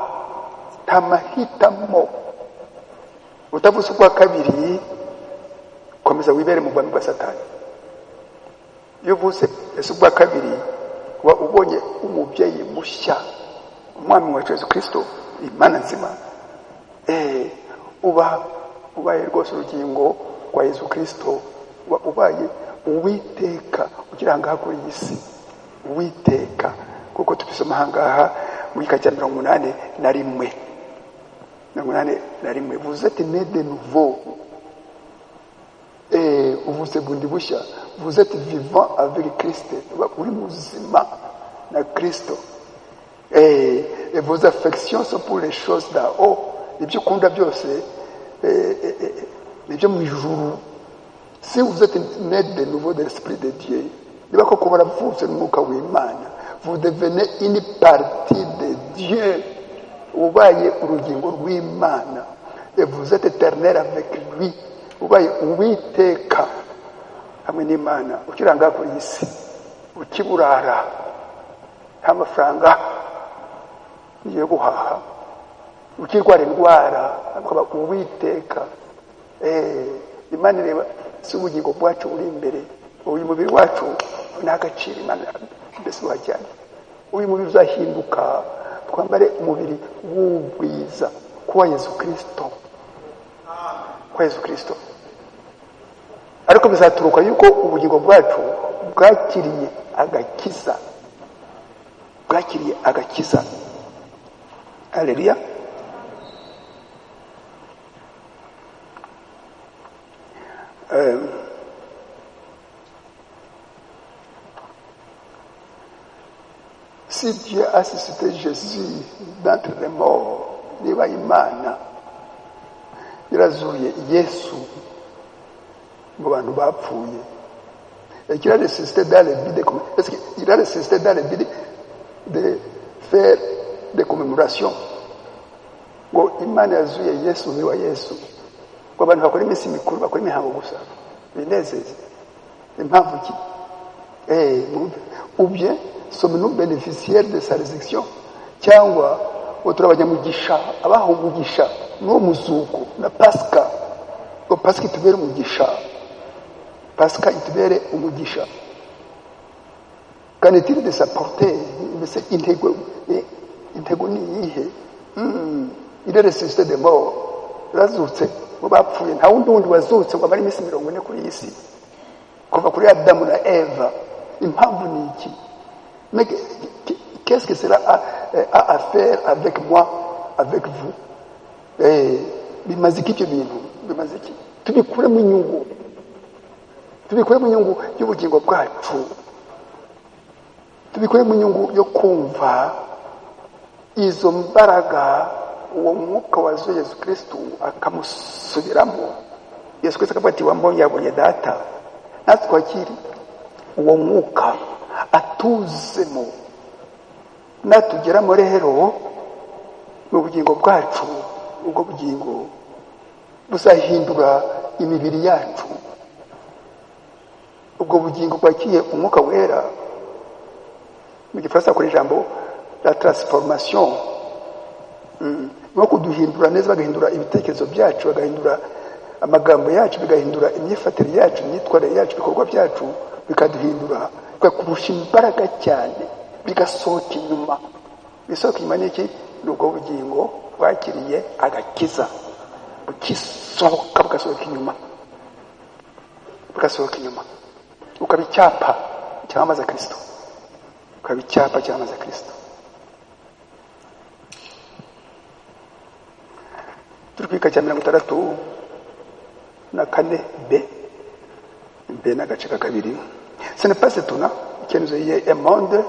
nta mahitamo. Utavuze ubwa kabiri komeza wibere mu bwami bwa Satani. Iyo uvuze ese ubwa kabiri uba ubonye umubyeyi mushya, umwami wa Yesu Kristo, Imana nzima. Ubaye rwose urugingo rwa Yesu Kristo, ubaye Uwiteka ugira ngaha kuri iyi si, Uwiteka. Kuko tubisoma ahangaha mu gika cya 81 vous êtes né de nouveau, vous êtes bundi bushya, vous êtes vivant avec Christ, uri muzima na Kristo, et vos affections sont pour les choses d'en haut. Ibyo ukunda byose nibyo mu ijuru. Si vous êtes né de nouveau de l'Esprit de Dieu, niba koko baravutse n'umwuka w'Imana, vous devenez une partie de Dieu, ubaye urugingo rw'Imana, et vous êtes éternel avec lui, ubaye Uwiteka hamwe n'Imana. Ukiranga kuri iyi si ukiburara nta mafaranga yo guhaha, ukirwara indwara akaba Uwiteka. Imana ireba si ubugingo bwacu uri imbere, uyu mubiri wacu n'agaciro Imana mbese wajyanye. Uyu mubiri uzahinduka twambare umubiri w'ubwiza kwa Yesu Kristo. Ariko bizaturuka yuko ubugingo bwacu bwakiriye agakiza. Haleluya. Si Dieu a suscité Jésus d'entre les morts, niba Imana yarazuye Yesu mu bantu bapfuye, et qu'il a ressuscité dans le but est-ce qu'il a ressuscité dans le but de faire des commémorations? Ngo Imana yazuye Yesu ni wa Yesu, ngo abantu bakora iminsi mikuru, bakora imihango gusa binezeze. Impamvu ki? Ou bien sommes-nous bénéficiaires de sa résurrection, cyangwa turabanyamugisha abaho umugisha n'uwo muzuko na Pasika, ngo Pasika itubere umugisha, Pasika itubere umugisha. Qu'en est-il de sa portée? C'est intego ni iyihe? Il est ressuscité des morts, yazutse mu bapfuye. Nta wundi wazutse ngo amare iminsi 40 kuri iyi si kuva kuri Adamu na Eva. Impamvu ni iki? Mais qu'est-ce que cela a à faire avec moi, avec vous? Bimaziki ibyo bintu, bimaziki tubikure mu nyungu y'ubugingo bwacu, tubikure mu nyungu yo kumva izo mbaraga uwo mwuka wazuye Yesu Kristo akamusubiramo. Yesu Kristo akavuga ati wambonye yabonye data. Natwe twakiri uwo mwuka atuzemo, natugeramo rero mu bugingo bwacu, ubwo bugingo buzahindura imibiri yacu. Ubwo bugingo bwakiye umwuka wera, mu gifaransa kuri ijambo la transformation, no kuduhindura neza, bagahindura ibitekerezo byacu, bagahindura amagambo yacu, bigahindura imyifatire yacu, imyitwarire yacu, ibikorwa byacu bikaduhindura, bigakurusha imbaraga cyane, bigasohoka inyuma. Bisohoka inyuma n'iki? N'ubwo bugingo bwakiriye agakiza, bukisohoka bugasohoka inyuma, ukaba icyapa cyamamaza Kristo, turi kwika cya 60 na kane b n'agace ka kabiri. Ce n'est pas étonnant que nous ayons un monde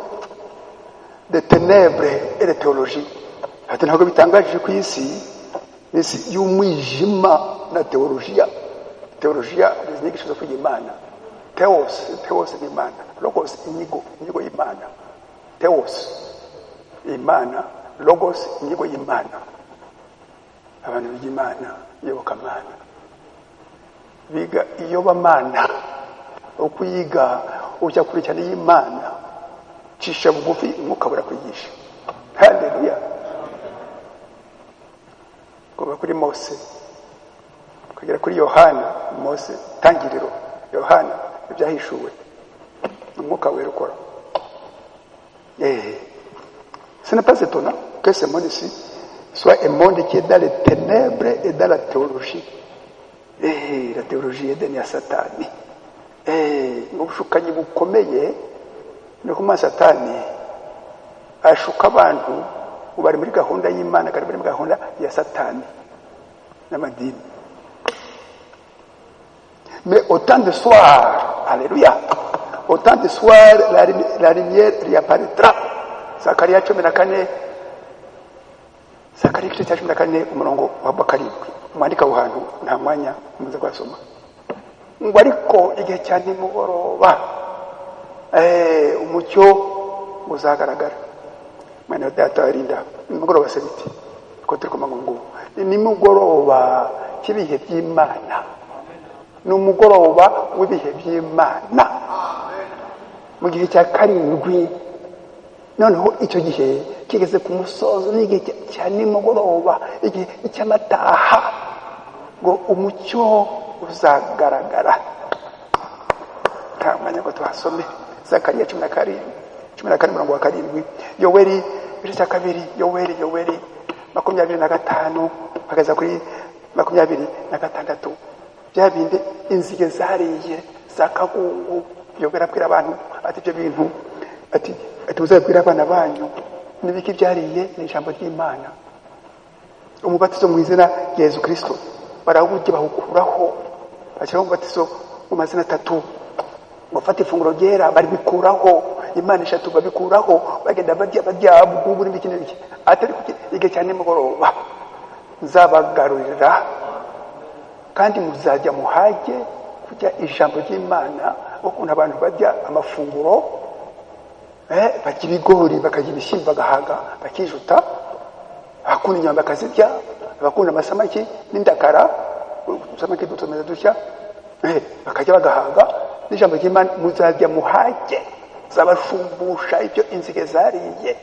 de ténèbres et de théologie. Ati ntabwo bitangaje ku isi y'umwijima na teologiya ni inyigisho zo kwiga Imana. Theos ni Imana, logos inyigo y'Imana. Theos Imana, logos inyigo y'Imana. Abantu biga Imana, iyobokamana, biga iyobamana, ukuyiga ujya kurikirana y'Imana, cisha bugufi umwuka burakwigisha. Haleluya. Kuva kuri Mose kugera kuri Yohana, Mose tangiriro, Yohana ibyahishuwe, umwuka wera ukora. Ce n'est pas étonnant que ce monde ici soit un monde qui est dans les ténèbres et dans la théologie. La théologie est denia Satani. Ubushukanyi bukomeye ni kuma Satani ashuka abantu bari muri gahunda y'Imana kandi bari muri gahunda ya Satani n'amadini. Mais au temps de soir, alléluia, au temps de soir la lumière réapparaîtra. Zakaria 14, Zakaria 14 umurongo wa karindwi. Mwandika uhantu nta mwanya muze kwasoma. Ngo ariko igihe cyane nimugoroba umucyo uzagaragara. Mwana data arinda nimugoroba se biti ko turi kumanga ngo nimugoroba kibihe by'Imana, n'umugoroba w'ibihe by'Imana mu gihe cya karindwi. Noneho icyo gihe kigeze ku musozo, n'igihe cya nimugoroba, igihe cy'amataha, ngo umucyo uzagaragara. Kamanya ngo tuhasome Zakaria 14 umurongo wa karindwi. Yoweri igice cya kabiri, Yoweri 25 bageza kuri 26. Bya bindi inzige zariye zakagungu. Yoweri abwira abantu ati ibyo bintu ati uzabwira abana banyu n'ibiki byariye ni ijambo ry'Imana. Umubatizo mu izina rya Yesu Kristo barawujye bahukuraho, bashyiraho umubatizo mu mazina 3. Bafata ifunguro ryera baribikuraho, Imana 3 babikuraho, bagenda bajya bugubura n'ibiki n'ibiki. Atari igihe cyane mugoroba nzabagarurira kandi muzajya muhage kujya ijambo ry'Imana. Ukuntu abantu bajya amafunguro bakira ibigori, bakajya ibishyimbo bagahaga, bakijuta, bakunda inyama bakazirya, bakunda amasamaki n'indagara, usamaki dutomeza dushya, bakajya bagahaga n'ijambo ry'Imana. Muzajya muhage zabashumbusha ibyo inzige zariye.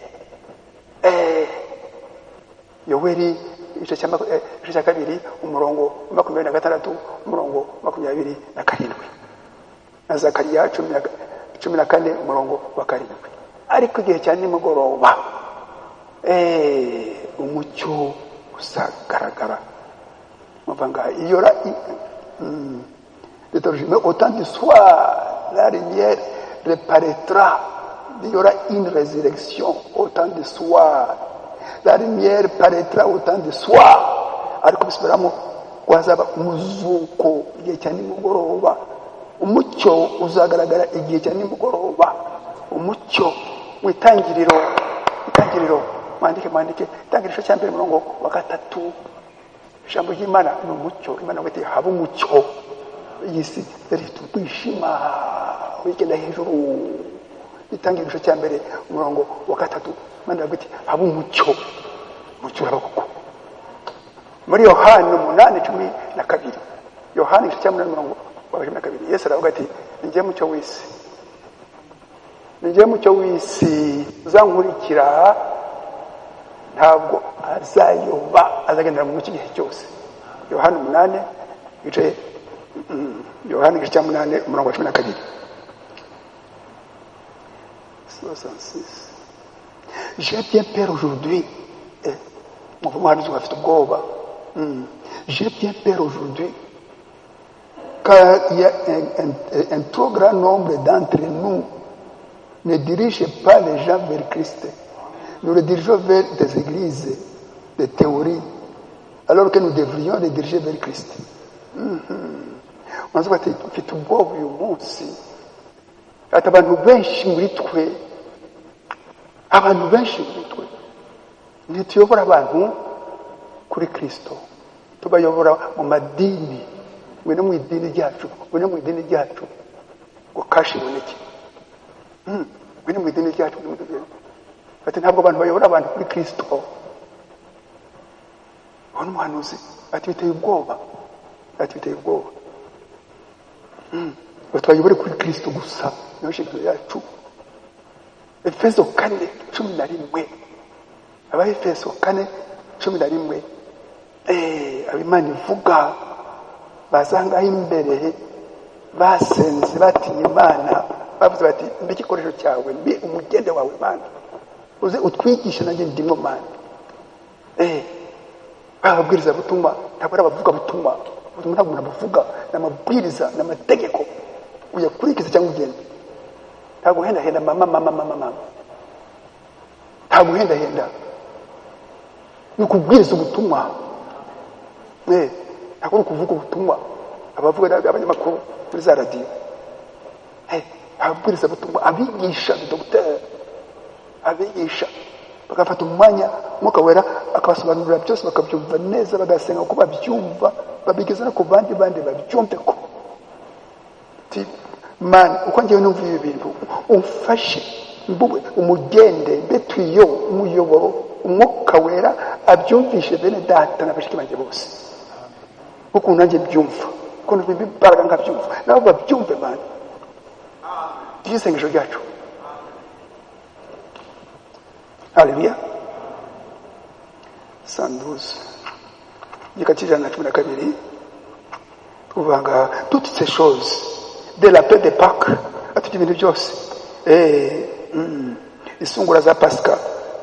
Yoweri igice cya kabiri umurongo 26 umurongo 27. Na Zakaria 14 umurongo wa karindwi. Ariko igihe cyane nimugoroba umucyo uzagaragara. Muvanga iyora mais au temps du soir la lumière reparaîtra. Il y aura une résurrection au temps du soir. La lumière paraîtra au temps du soir. Ariko bisubiramo wazaba umuzuko igihe cyane nimugoroba. Umucyo uzagaragara igihe cyane nimugoroba. Umucyo witangiriro mwandike itangiriro cya mbere umurongo wa 3. Ijambo ry'Imana ni umucyo. Imana wete haba umucyo. Yisi rifite kwishima wigenda hejuru. Itangiriro cya mbere umurongo wa 3. Imana wete haba umucyo. Umucyo urabako muri Yohana 8:12. Yohana 8:8 umurongo wa 12. Yesu aravuga ati njye mucyo w'isi, njye mucyo w'isi, uzankurikira ntabwo azayoba, azagendera mu mucyo igihe cyose. Yohana 8 igice Yohana 8 umurongo wa 12. 66. J'ai bien peur aujourd'hui. J'ai bien peur aujourd'hui car il y a un trop grand nombre d'entre nous ne dirigent pas les gens vers Christ. Nous les dirigeons vers des églises, des théories, alors que nous devrions les diriger vers Christ. maze bati mfite ubwoba uyu munsi ati abantu benshi muri twe ntituyobora abantu kuri Kristo, tubayobora mu madini, no mu idini ryacu ngo kashi iboneke, no mu idini ryacu. Ati ntabwo abantu bayobora abantu kuri Kristo. Ubona umuhanuzi ati biteye ubwoba, ngo twayobore kuri Kristo gusa niyo shingiro yacu. Efeso 4:11, Efeso 4:11, abimana ivuga bazangaho imbere basenze batinya Imana, bavuze bati mbe igikoresho cyawe, mbe umugende wawe Mana, uze utwigishe nanjye ndimo Mana. Ababwiriza butumwa ntabwo ari abavuga butumwa ntabwo nabuvuga, n'amabwiriza n'amategeko uyakurikiza cyangwa ugende. Ntabwo henda mama, ntabwo henda ni ukubwiriza ubutumwa, ntabwo kuvuga ubutumwa. Abavuga abanyamakuru muri za radiyo, ababwiriza ubutumwa, abigisha docteur, abigisha bagafata umwanya Mwuka Wera akabasobanurira byose bakabyumva neza, bagasenga uko babyumva, babigeza no ku bandi babyumve ko Mana uko ngiye numva ibi bintu umfashe mbube umugende betuyo umuyoboro Umwuka Wera abyumvishe bene data n'abashiki banjye bose uko nanjye byumva, uko numva imbaraga ngabyumva nabo babyumve Mana. Isengesho ryacu. Haleluya. 112 y'Ijana 12 tuvanga toutes ces choses de la paix de Pâques, atuti ibintu byose, isungura za Pasika,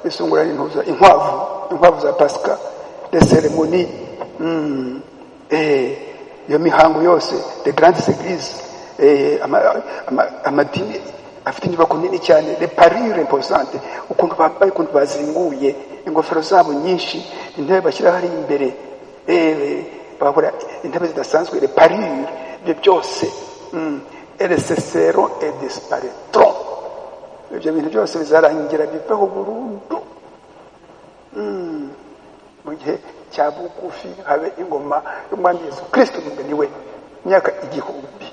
isungura intuza inkwavu za Pasika, les cérémonies, iyo mihango yose, les grandes églises, amadini afite inyubako nini cyane, les parures imposantes, ukuntu bambaye, ukuntu bazinguye, ingofero zabo nyinshi, intebe bashyira hari imbere, babura intebe zidasanzwe, les parures, ibyo byose, elles cesseront et disparaîtront. Ibyo bintu byose bizarangira biveho burundu. Mu gihe cya bugufi habe ingoma y'Umwami Yesu Kristo umugeni we, imyaka 1000.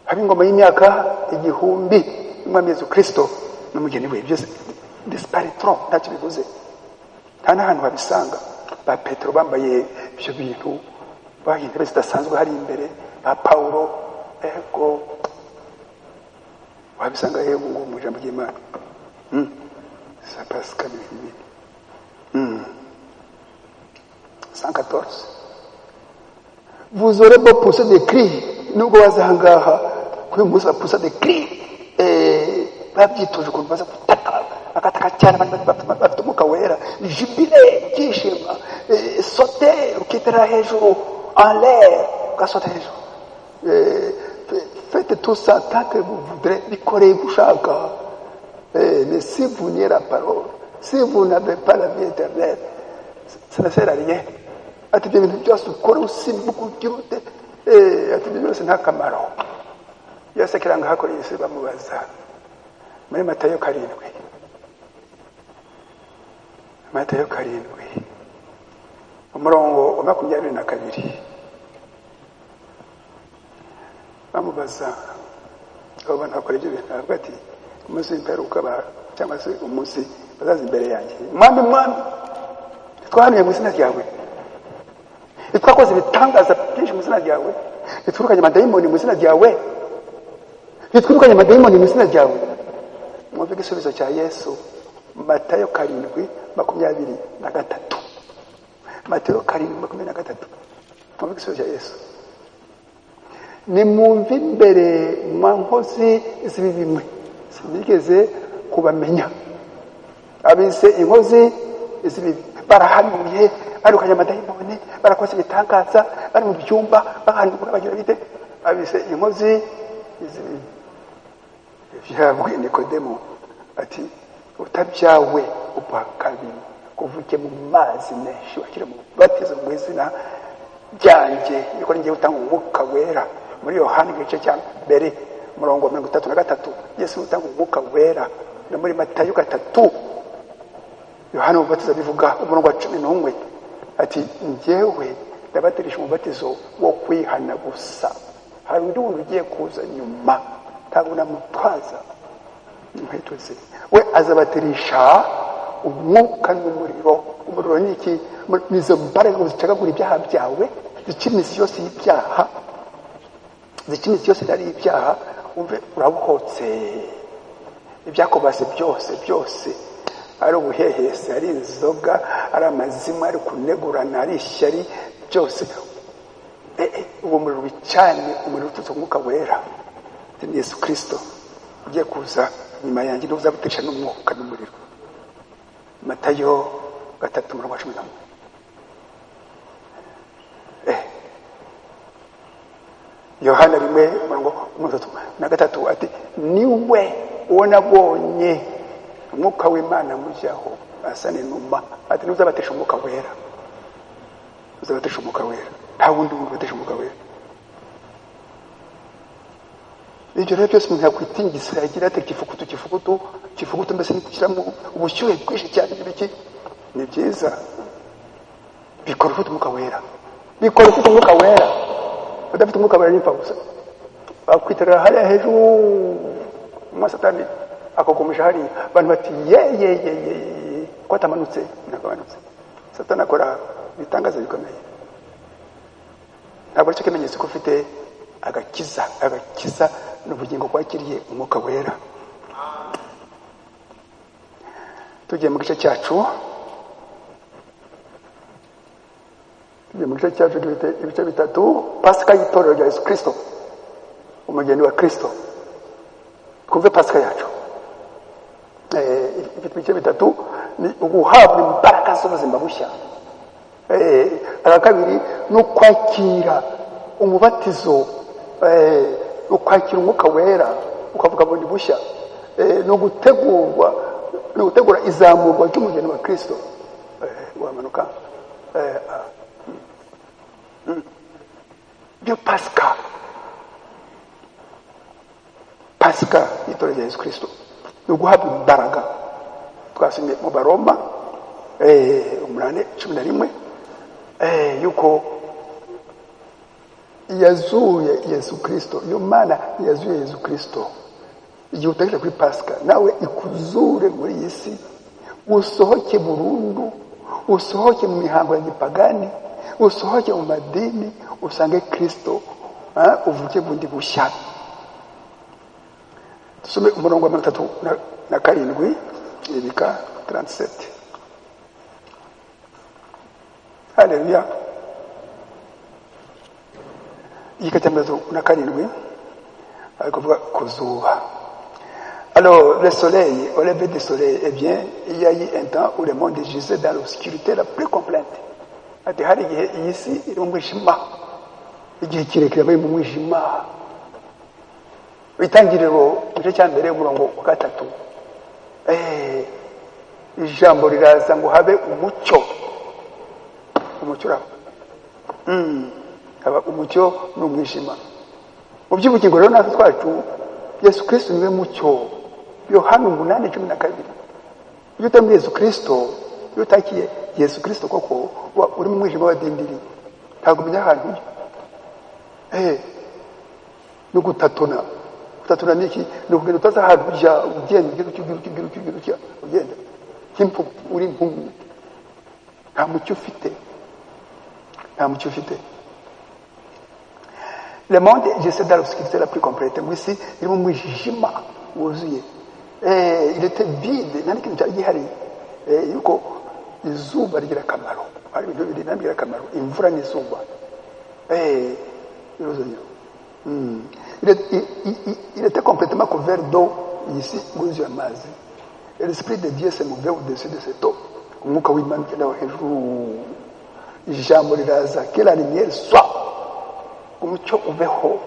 Habe ingoma y'imyaka 1000 y'Umwami Yesu Kristo n'umugeni we, byose disparaîtront, ntacyo bivuze. Nta n'ahantu babisanga. Ba Petero bambaye ibyo bintu, bahiye intebe zidasanzwe hari imbere, ba Paulo, ego wabisanga yewe ngo mu ijambo ry'Imana. Sa Pasika n'ibindi. 114. Vous aurez beau pousser des cris, nubwo wazahangaha kuri uyu munsi bapusa des cris, babyitoje ukuntu baza gutaka, bakataka cyane, bafite Umwuka Wera, jubile, byishima, sauter, ukitera hejuru, en l'air, ugasota hejuru. Faites tout ça tant que vous voudrez, bikoreye gushaka. Mais si vous niez la parole, si vous n'avez pas la vie éternelle, ça ne sert à rien. Ati ibyo bintu byose ukora usimbuka ugira ute, ati ibyo byose nta kamaro. Yesu akiranga hakoreye isi bamubaza muri Matayo 7, Matayo 7 umurongo wa 22, bamubaza abo bantu bakora ibyo bintu, avuga ati umunsi w'imperuka cyangwa se umunsi bazaza imbere yanjye, mwami twahanuye mu izina ryawe, twakoze ibitangaza byinshi mu izina ryawe, twirukanye amadayimoni mu izina ryawe, twirukanye amadayimoni mu izina ryawe. Mwumve igisubizo cya Yesu, Matayo 7:23. Matayo 7:23. Mwumve igisubizo cya Yesu. Nimumve imbere mwa nkozi z'ibi bimwe, sinigeze kubamenya. Abise inkozi z'ibi barahanuye, barukanye amadayimoni, barakoze ibitangaza, bari mu byumba bahanura bagira bite, abise inkozi z'ibi. Yabwiye Nikodemo ati utabyawe ubwa kabiri kuvuke mu mazi menshi, wakire mu batizo mu izina byanjye niko ngiye gutanga umwuka wera. Muri Yohana igice cya mbere umurongo wa 33 Yesu gutanga umwuka wera. No muri Matayo 3 Yohana umubatiza bivuga umurongo wa 11 ati njyewe ndabatirisha umubatizo wo kwihana gusa, hari undi muntu ugiye kuza nyuma ntabwo namutwaza inkweto ze, we azabatirisha umwuka n'umuriro. Umuriro ni iki? Nizo mbaraga zicagagura ibyaha byawe, zica imizi yose y'ibyaha, zica imizi yose ari ibyaha. Umve urabuhotse, ibyakobase byose ari ubuhehese, ari inzoga, ari amazima, ari kunegurana, ari ishyari, byose uwo muriro bicanye, umuriro uturutse umwuka wera. Ni Yesu Kristo ugiye kuza nyuma yanjye, niwe uzabutirisha n'umwuka n'umuriro. Matayo 3:11. Yohana 1:3 ati niwe uwo nabonye umwuka w'Imana mujyaho asa n'inuma, ati niwe uzabatisha umwuka wera, uzabatisha umwuka wera, nta wundi muntu ubatisha umwuka wera. Ibyo rero byose umuntu yakwitingisa, yagira ati kifukutu mbese ni gushyiramo ubushyuhe bwinshi cyane. Ibiki ni byiza, bikora ufite umwuka wera, bikora ufite umwuka wera. Udafite umwuka wera n'ipfa gusa, bakwitarira hariya hejuru mu Satani akagumisha hariya, abantu bati ye ko atamanutse, nagabanutse. Satani akora ibitangaza bikomeye. Ntabwo ari cyo kimenyetso ko ufite agakiza n'ubugingo kwakiriye umwuka wera. Tugiye mu gice cyacu, dufite ibice bitatu. Pasika y'itorero rya Yesu Kristo, umugeni wa Kristo. Twumve pasika yacu. Ifite ibice bitatu. Ni uguhabwa imbaraga z'ubuzima bushya. Aka kabiri ni ukwakira umubatizo, ukwakira umwuka wera, ukavuga bundi bushya. No gutegura izamurwa ry'umugeni wa Kristo. Wamanuka byo pasika y'itorero rya Yesu Kristo ni uguhabwa imbaraga. Twasomye mu Baroma 8:11 yuko yazuye Yesu Kristo, iyo Mana yazuye Yesu Kristo. Igihe utaje kuri pasika, nawe ikuzure muri iyi si, usohoke burundu, usohoke mu mihango ya gipagani, usohoke mu madini, usange Kristo, uvuke bundi bushya. Tusome umurongo wa 37 Yerika 37. Haleluya. Yikatembezo na 7 alikuvuga kuzuba. Alors le soleil, au lever du soleil, eh bien, il y a eu un temps où le monde gisait dans l'obscurité la plus complète. Ati hari igihe iyi si iri mu mwijima, igihe kirekire bari mu mwijima. Itangiriro igice cya mbere umurongo wa 3. Ijambo riraza ngo habe umucyo. Umucyo raba. Haba umucyo n'umwijima. Mu by'ubugingo rero natwe twacu Yesu Kristo niwe mucyo. Yohana 8:12. Iyo utamye Yesu Kristo, iyo utakiye Yesu Kristo koko uri mu mwijima wa dindiri, ntabwo umenya ahantu ujya. No gutatona niki, no kugenda utaza ahantu ujya, ugenda ugenda kimpu uri impumyi, nta mucyo ufite. Le monde j'essaie dans l'obscurité la plus complète. Moi ici il mu mwijima wuzuye. Il était vide, nani kintu cyari gihari. Yuko izuba rigira akamaro, ari ibintu biri nabigira akamaro, imvura n'izuba. Il était complètement couvert d'eau ici, wuzuye amazi. Et l'esprit de Dieu se mouvait au-dessus de cette eau. Umwuka w'Imana ugenda hejuru. Ijambo riraza, que la lumière soit. Umucyo ubeho.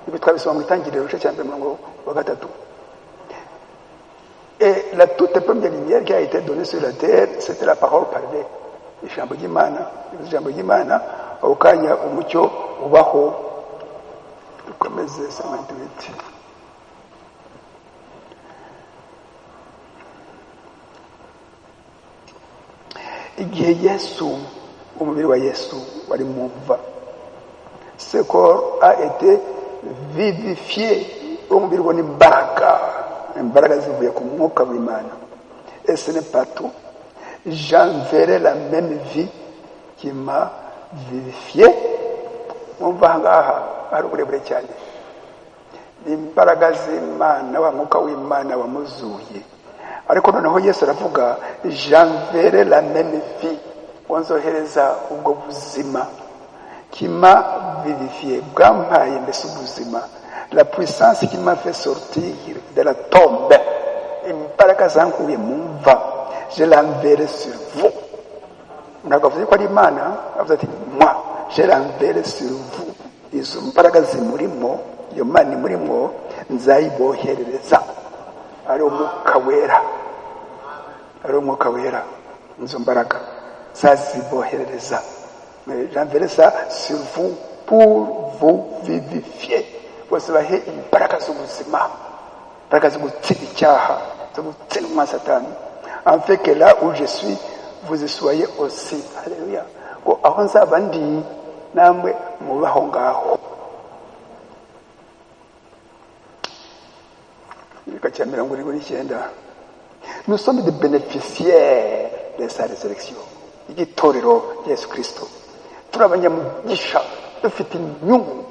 Ibi twabisoma mu itangiriro cya mbere umurongo wa 3. Et la toute première lumière qui a été donnée sur la terre, c'était la parole parlée. Ijambo ry'Imana ako kanya umucyo ubaho. Dukomeze 58. Igihe Yesu, umubiri wa Yesu wari mu mva, ce corps a été vivifié. Umubiri ubona imbaraga zivuye ku mwuka w'Imana. Et ce n'est pas tout. J'enverrai la même vie qui m'a vivifié. Mwumva ngaha hari uburebure cyane. Imbaraga z'Imana, wa mwuka w'Imana wamuzuye. Ariko noneho Yesu aravuga j'enverrai la même vie, wanzohereza ubwo buzima qui m'a vivifié, bwampaye mbese ubuzima, la puissance qui m'a fait sortir de la tombe, imbaraga zankuye mu mva, je l'enverrai sur vous. Ntabwo avuze ko ari Imana, avuze ati moi je l'enverrai sur vous. Izo mbaraga zimurimo, iyo Mana imurimo nzayiboherereza. Ari umwuka wera, izo mbaraga zaziboherereza. J'enverrai ça sur vous pour vous vivifier. Bose bahe imbaraga z'ubuzima, imbaraga zo gutsinda icyaha, zo gutsinda Satani, afin que là où je suis vous y soyez aussi. Alléluia. Ko aho nzaba ndi namwe mubaho ngaho. Nous sommes des bénéficiaires de sa résurrection. Igitorero Yesu Kristo turi abanyamugisha, dufite inyungu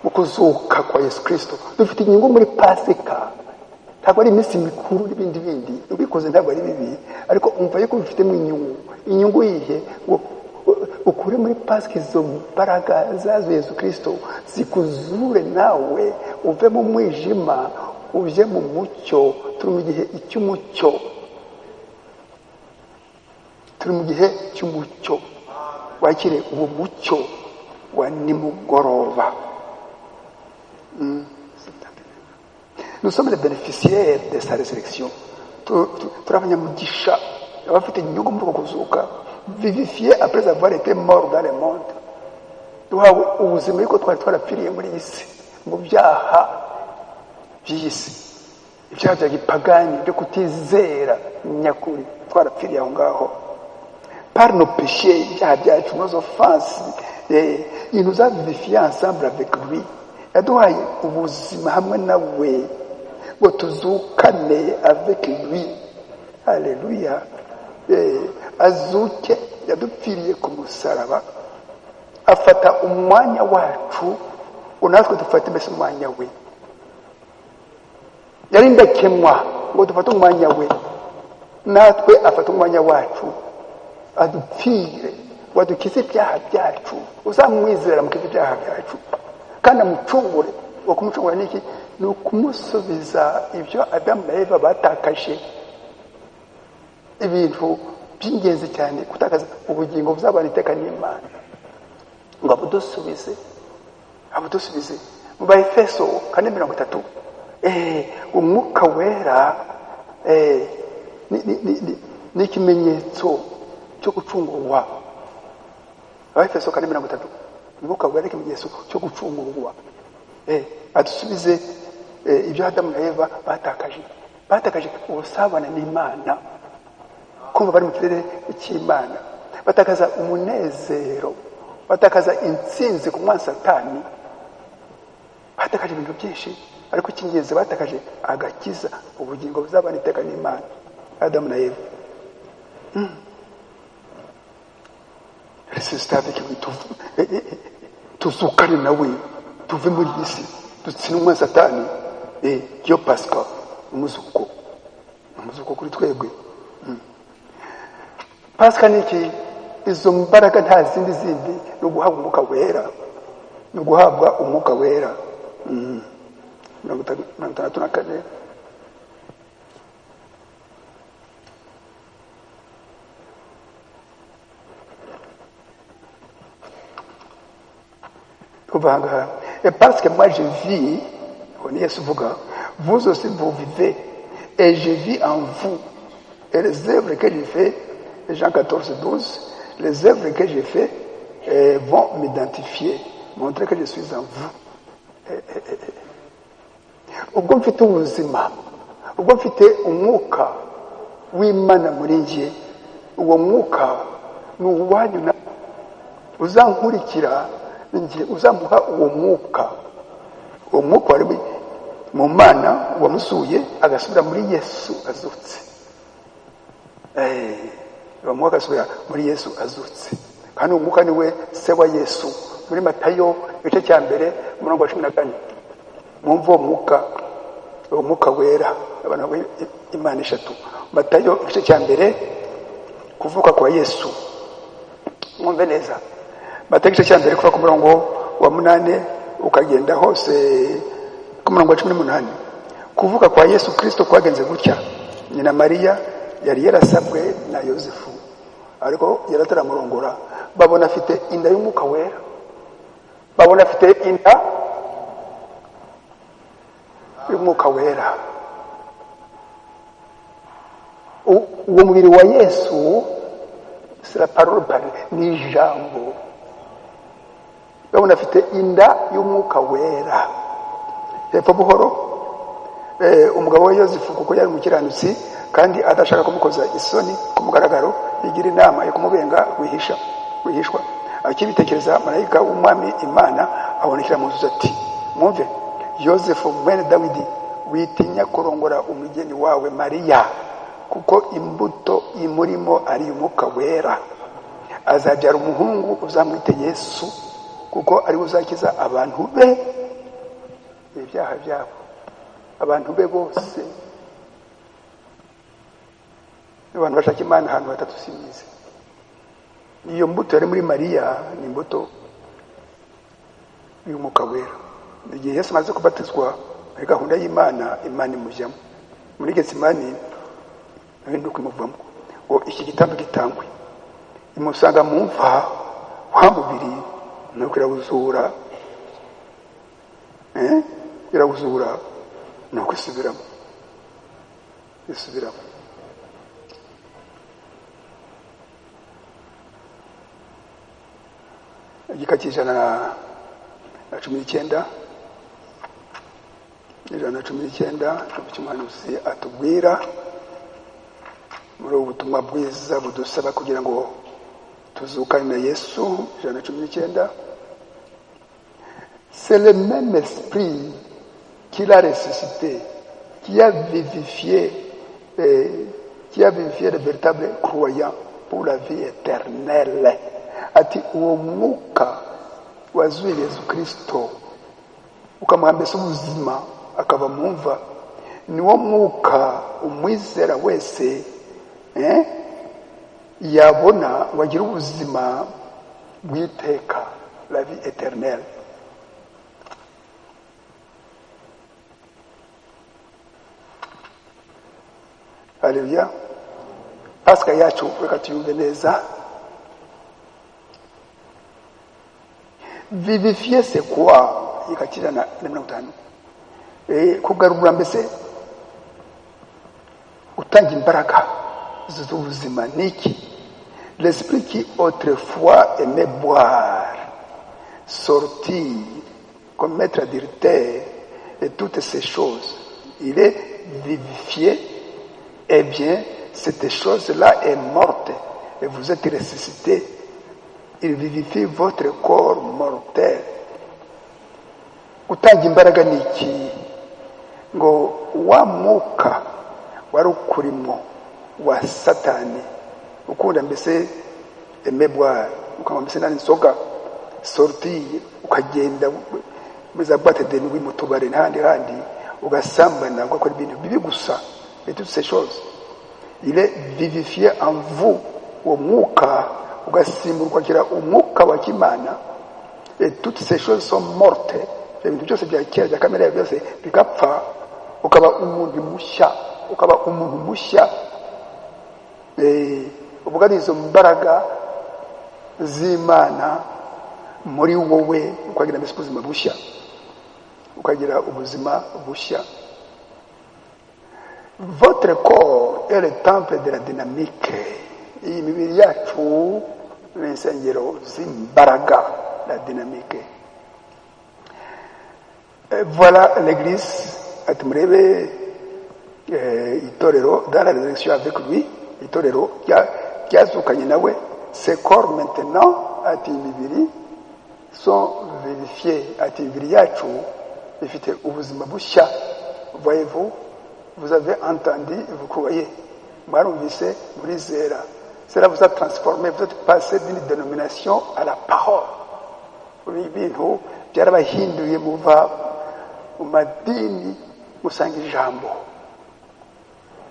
mu kuzuka kwa Yesu Kristo, dufite inyungu muri Pasika. Ntabwo ari iminsi mikuru n'ibindi ubikoze ntabwo ari bibi, ariko umva yuko bifitemo inyungu yihe ngo ukure muri Pasika izo mbaraga zazo Yesu Kristo zikuzure nawe uve mu mwijima uje mu mucyo. Turi mu gihe cy'umucyo, wakire uwo mucyo wa nimugoroba. Nous sommes les bénéficiaires de sa résurrection. Turi abanyamugisha, abafite inyungu muri kuzuka, vivifié après avoir été mort dans le monde. Duhawe ubuzima yuko twari twarapfiriye muri iyi si, mu byaha by'isi, ibyaha bya gipagani byo kutizera nyakuri, twarapfiriye aho ngaho. Par nos péchés, ibyaha byacu, nos offenses, il nous a vivifiés ensemble avec lui. Yaduhaye ubuzima hamwe nawe ngo tuzukane avec lui. Alléluia. Azuke, yadupfiriye ku musaraba, afata umwanya wacu, unatwe dufate mbese umwanya we. Yari ndakemwa ngo dufate umwanya we, natwe afata umwanya wacu, adupfire, wadukize ibyaha byacu. Uzamwizera mukize ibyaha byacu kandi amucungure. Wakumucungura niki? Ni ukumusubiza ibyo Adamu na Eva batakaje, ibintu by'ingenzi cyane, kutakaza ubugingo buzabana iteka n'Imana, ngo abudusubize mu Efeso 4:30. Umwuka wera ni ikimenyetso cyo gucungurwa. Efeso 4:30, umwuka wera ikimenyetso cyo gucungurwa. Adusubize ibyo Adamu na Eva batakaje ubusabane n'Imana, kumva bari mu kirere cy'Imana, batakaza umunezero, batakaza intsinzi ku mwana Satani, batakaje ibintu byinshi, ariko icy'ingenzi batakaje agakiza, ubugingo buzabana iteka n'Imana. Adamu na Eva resisita avec lui, tuzukane nawe, tuve muri iyi si, dutsine umwana Satani. Yo Pasika, umuzuko kuri twebwe. Pasika ni iki? Izo mbaraga nta zindi no guhabwa umwuka wera, no guhabwa umwuka wera. 64. Et parce que moi je vis, on y est souvent, vous aussi vous vivez, et je vis en vous. Et les œuvres que je fais, Jean 14:12, les œuvres que je fais, vont m'identifier, montrer que je suis en vous. Ubwo mfite ubuzima, ubwo mfite umwuka w'Imana muri njye, uwo mwuka ni uwanyu na uzankurikira, njye uzamuha uwo mwuka wari mu Mana wamusuye agasubira muri Yesu azutse. Uwo mwuka agasubira muri Yesu azutse, kandi uwo mwuka ni we se wa Yesu. Muri Matayo igice cya mbere umurongo wa 14 mwumva uwo mwuka wera, abantu b'Imana eshatu. Matayo igice cya mbere kuvuka kwa Yesu, mwumve neza. Matayo igice cya mbere kuva ku murongo wa 8 ukagenda hose ku murongo wa 18. Kuvuka kwa Yesu Kristo kwagenze gutya: nyina Mariya yari yarasabwe na Yosefu, ariko yarataramurongora. Babona afite inda y'umwuka wera, babona afite inda y'umwuka wera. Uwo mubiri wa Yesu, c'est la parole parlée, ni ijambo. Babona afite inda y'umwuka wera. Hepfo buhoro umugabo wa Yosefu, kuko yari umukiranutsi kandi adashaka kumukoza isoni ku mugaragaro, yigira inama yo kumubenga wihishwa. Akibitekereza, marayika w'umwami Imana abonekera mu nzu ati: mwumve Yosefu mwene Dawidi, witinya kurongora umugeni wawe Mariya, kuko imbuto imurimo ari umwuka wera. Azabyara umuhungu, uzamwite Yesu, kuko ari uzakiza abantu be ibyaha byabo, abantu be bose. Abantu bashaka Imana ahantu hatatu simize. Iyo mbuto yari muri Mariya ni imbuto y'umwuka wera. Igihe Yesu amaze kubatizwa muri gahunda y'Imana, Imana imujyamo muri Getsemani, ahinduka imuvamo ngo iki gitambo gitangwe. Imusanga mu mva wa mubiri, nuko irawuzura, irawuzura, nuko isubiramo. Igika cy'ijana na 19, ijana na 19 cy'umuhanuzi atubwira muri ubu butumwa bwiza budusaba kugira ngo tuzukane na Yesu. Ijana na 19, c'est le même esprit qui l'a ressuscité, qui a vivifié les véritables croyants pour la vie éternelle. Ati uwo mwuka wazuye Yesu Kristo ukamuhambesa ubuzima akaba mumva, niwo mwuka umwizera wese yabona wagira ubuzima bw'iteka, la vie éternelle. Haleluya. Pasika yacu reka tuyumve neza. Vivifier c'est quoi? Ikakira na 50. Kugarura mbese utanga imbaraga z'ubuzima niki? L'esprit qui autrefois aimait boire, sortir, commettre adultère et toutes ces choses, il est vivifié. Eh bien, cette chose-là est morte et vous êtes ressuscité. Il vivifie votre corps mortel. Utanga imbaraga niki? Ngo wa mwuka wari ukurimo wa Satani, ukunda mbese emebwa, ukaba mbese nani nsoga, sorti, ukagenda muri za boîte de nuit, mu tubare n'ahandi ugasambana, ugakora ibintu bibi gusa. Et toutes ces choses, il est vivifié en vous. Uwo mwuka ugasimburwa kira umwuka wa Kimana, et toutes ces choses sont mortes. Ibintu byose bya kera bya kamere byose bigapfa, ukaba umuntu mushya. Ubugari izo mbaraga z'Imana muri wowe, ukagira mbese ubuzima bushya, ukagira ubuzima bushya. Votre corps est le temple de la dynamique. Iyi mibiri yacu n'insengero z'imbaraga, la dynamique. Voilà l'église, ati murebe itorero, dans la résurrection avec lui, itorero ryazukanye nawe, ses corps maintenant, ati imibiri, sont vérifiés, ati imibiri yacu ifite ubuzima bushya. Voyez-vous, vous avez entendu, vous croyez, mwarumvise murizera. Cela vous a transformé, vous êtes passé d'une dénomination à la parole. Ibintu byarabahinduye muva mu madini musanga ijambo,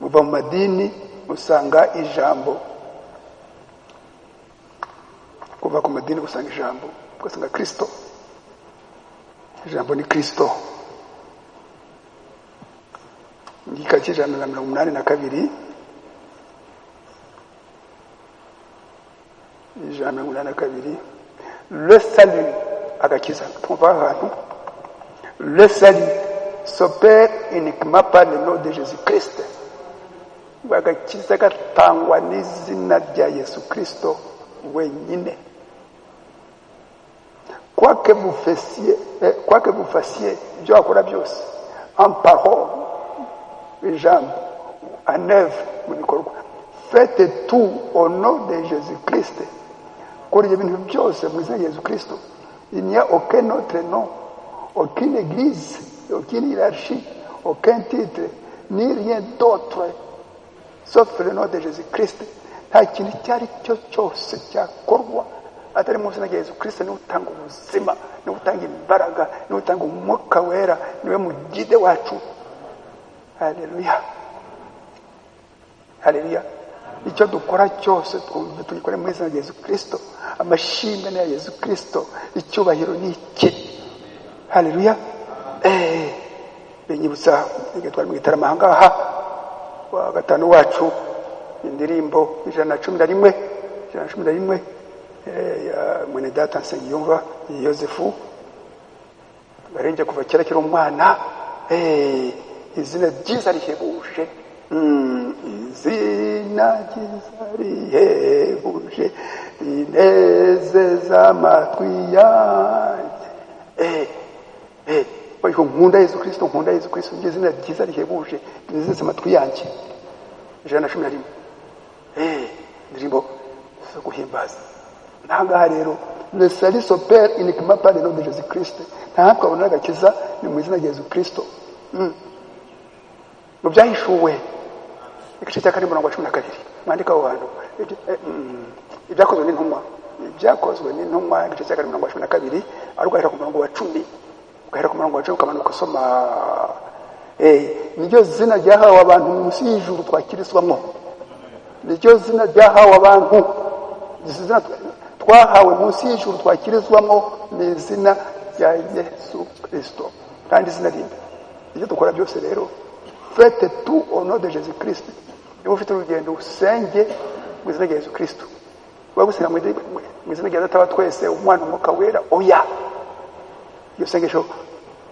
muva mu madini musanga ijambo, kuva ku madini musanga ijambo, musanga Kristo. Ijambo ni Kristo. Igika cy'ijana na 82, ijana na 82, le salut, agakiza twumva ahantu, le salut s'opère uniquement par le nom de Jésus-Christ. Agakiza gatangwa n'izina rya Yesu Kristo wenyine. Quoi que vous fassiez, ibyo wakora byose, en parole, ijambo, en œuvre, mu bikorwa, faites tout au nom de Jésus-Christ. Kora ibintu byose mu izina rya Yesu Kristo. Il n'y a aucun autre nom, aucune église, aucune hiérarchie, aucun titre, ni rien d'autre, sauf le nom de Jésus-Christ. Nta kintu icyo ari cyo cyose cyakorwa atari mu izina rya Yesu Kristo. Niwe utanga ubuzima, niwe utanga imbaraga, niwe utanga umwuka wera, niwe mugide wacu. Haleluya, haleluya. Icyo dukora cyose twumve tugikore mu izina rya Yesu Kristo. Amashimwe ni ya Yesu Kristo, icyubahiro ni iki. Haleluya. Binyibutsa igihe twari mu gitaramo aha ngaha wa gatanu wacu, indirimbo 111 ya mwene data Nsengiyumva Yosefu, barenje kuva kera kiri umwana. Izina ryiza rihebuje, izina ryiza rihebuje rinezeza amatwi yanjye. Nkunda Yesu Kristo, nkunda Yesu Kristo, izina ryiza rihebuje rinezeza amatwi yanjye. 111 indirimbo zo guhimbaza. Ntangaha rero, le salut s'opère uniquement par le nom de Jésus-Christ. Nta twabona agakiza ni mu izina rya Yesu Kristo. Mu byahishuwe igice cya 12 mwandika aho hantu, ibyakozwe n'intumwa, igice cya 12 ariko ahera ku murongo wa 10, ugahera ku murongo wa 10 ukamanuka usoma. Niryo zina ryahawe abantu munsi y'ijuru twakirizwamo, niryo zina ryahawe abantu, izina twahawe munsi y'ijuru twakirizwamo ni izina rya Yesu Kristo. Kandi izina rindi ibyo dukora byose rero, faites tout au nom de Jésus-Christ. Niba ufite urugendo usenge mu izina rya Yesu Kristo. Wagusenga mu izina rya Data wa twese, umwana, umwuka wera, oya. Iyo sengesho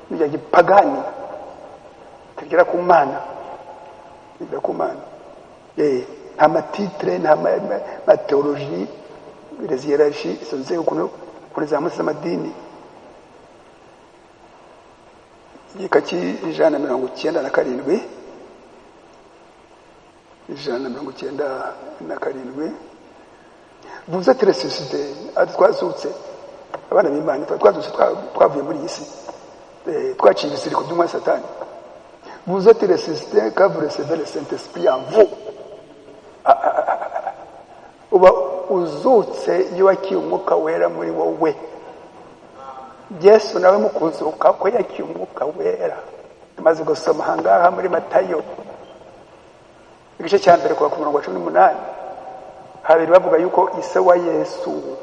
ni rya gipagani, tugera ku Mana, tugera ku Mana. Nta matitre, nta teologie, les hiérarchies, izo nzego kuri za musi z'amadini. Igika cy'197, 197, vous êtes ressuscité, twazutse abana b'Imana, twazutse twavuye muri iyi si, twaciye ibisiriko by'umwa Satani. Vous êtes ressuscité car vous recevez le Saint-Esprit en vous. Uba uzutse iyo wakiye umwuka wera muri wowe. Yesu nawe mu kuzuka ko yakiye umwuka wera. Tumaze gusoma hangaha muri Matayo igice cya mbere kuva ku murongo wa 18, habiri bavuga yuko ise wa Yesu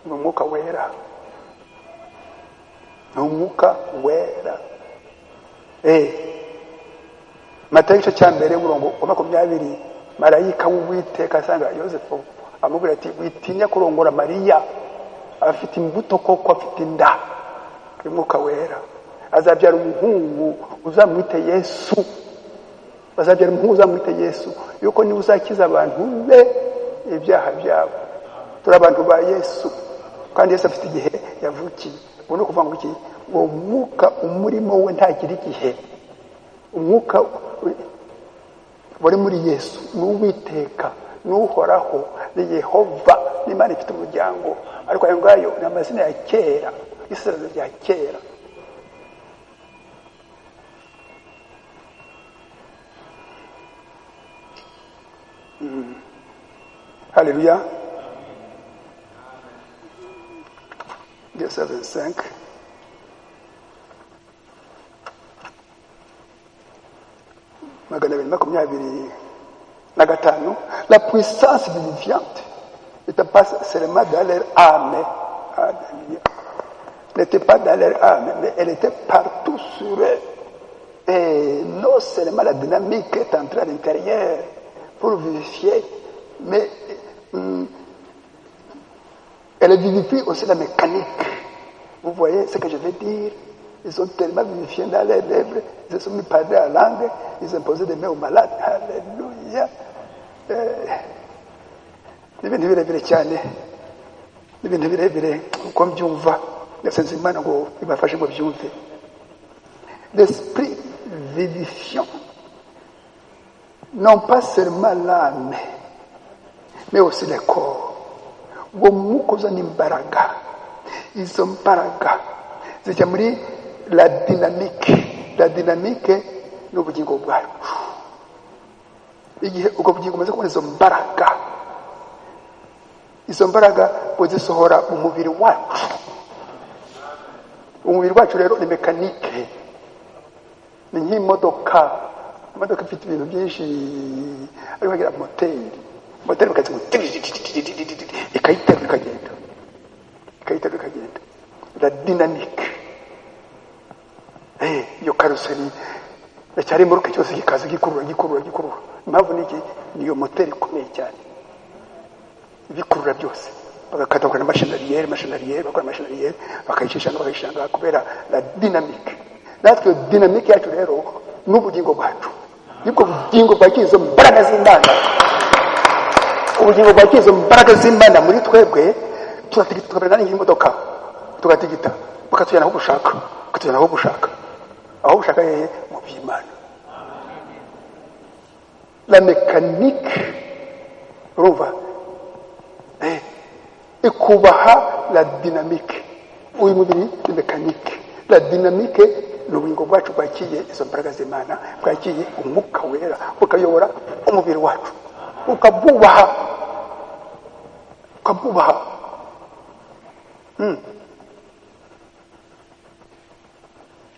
ni umwuka wera, ni umwuka wera. Matayo igice cya mbere umurongo wa 20, marayika w'Uwiteka asanga Yosefu amubwira ati witinya kurongora Mariya, afite imbuto koko, afite inda y'umwuka wera, azabyara umuhungu uzamwite Yesu, azabyara umuhungu uzamwite Yesu, yuko ni uzakiza abantu be ibyaha byabo. turi abantu ba Yesu kandi Yesu afite igihe yavukiye. Ubu ni ukuvuga ngo iki, uwo mwuka umurimo we ntagira igihe. Umwuka wari muri Yesu ni Uwiteka, ni Uhoraho, ni Yehova, ni Imana ifite umuryango. Ariko ayo ngayo ni amazina ya kera, isezerano rya kera. Alléluia. Verset 25. La puissance vivifiante n'était pas seulement dans leur âme, n'était pas dans leur âme, mais elle était partout sur eux. Et non seulement la dynamique est entrée à l'intérieur pour vivifier, mais elle vivifie aussi la mécanique. Vous voyez ce que je veux dire? Ils ont tellement vivifié dans leurs lèvres, ils se sont mis parler à langue, ils imposaient des mains aux malades. Alléluia. N'ibintu birebire cyane, n'ibintu birebire uko mbyumva, ndasenze Imana ngo ibafashe ngo byumve. L'esprit vivifiant, non pas seulement l'âme, mais aussi le corps. Uwo mwuka uzana imbaraga, izo mbaraga zijya muri la dynamique n'ubugingo bwacu. Igihe ubwo bugingo bumaze kubona izo mbaraga buzisohora mu mubiri wacu. Umubiri wacu rero ni mekanike, ni nk'imodoka. Imodoka ifite ibintu byinshi, ariko bagira moteri bakazi ikayiterura ikagenda. La dynamique, iyo karoseri yacyari mu ruke cyose gikaza gikurura. Impamvu niki, niyo moteri ikomeye cyane ibikurura byose. Bagakata na machinariere bakora machinariere bakayishanga kubera la dynamique. Natwe dynamique yacu rero n'ubugingo bwacu, nibwo bugingo bwakizo mbaraga z'Imana. Ubugingo bwakizo mbaraga z'Imana muri twebwe, turatigita n'imodoka tugatigita bakatujyana aho gushaka aho gushaka yeye mu by'Imana. La mécanique, urumva, ikubaha la dynamique. Uyu mubiri ni mécanique. La dynamique ni ubugingo bwacu bwakiye izo mbaraga z'Imana, bwakiye umwuka wera ukayobora umubiri wacu, ukabubaha.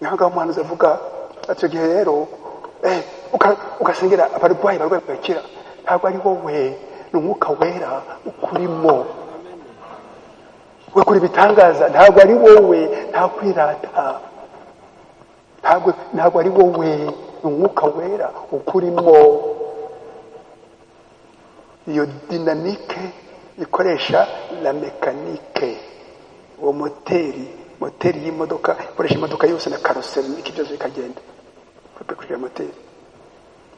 Nanga umuhanuzi avuga ati gihe rero ugasengera abarwayi bakira, ntabwo ari wowe, ni umwuka wera ukurimo. Ukora ibitangaza, ntabwo ari wowe, nta kwirata, ntabwo ari wowe, ni umwuka wera ukurimo. Iyo dynamique ikoresha la mécanique, uwo moteri y'imodoka ikoresha imodoka yose na karoseri n'iki byose bikagenda kuri moteri.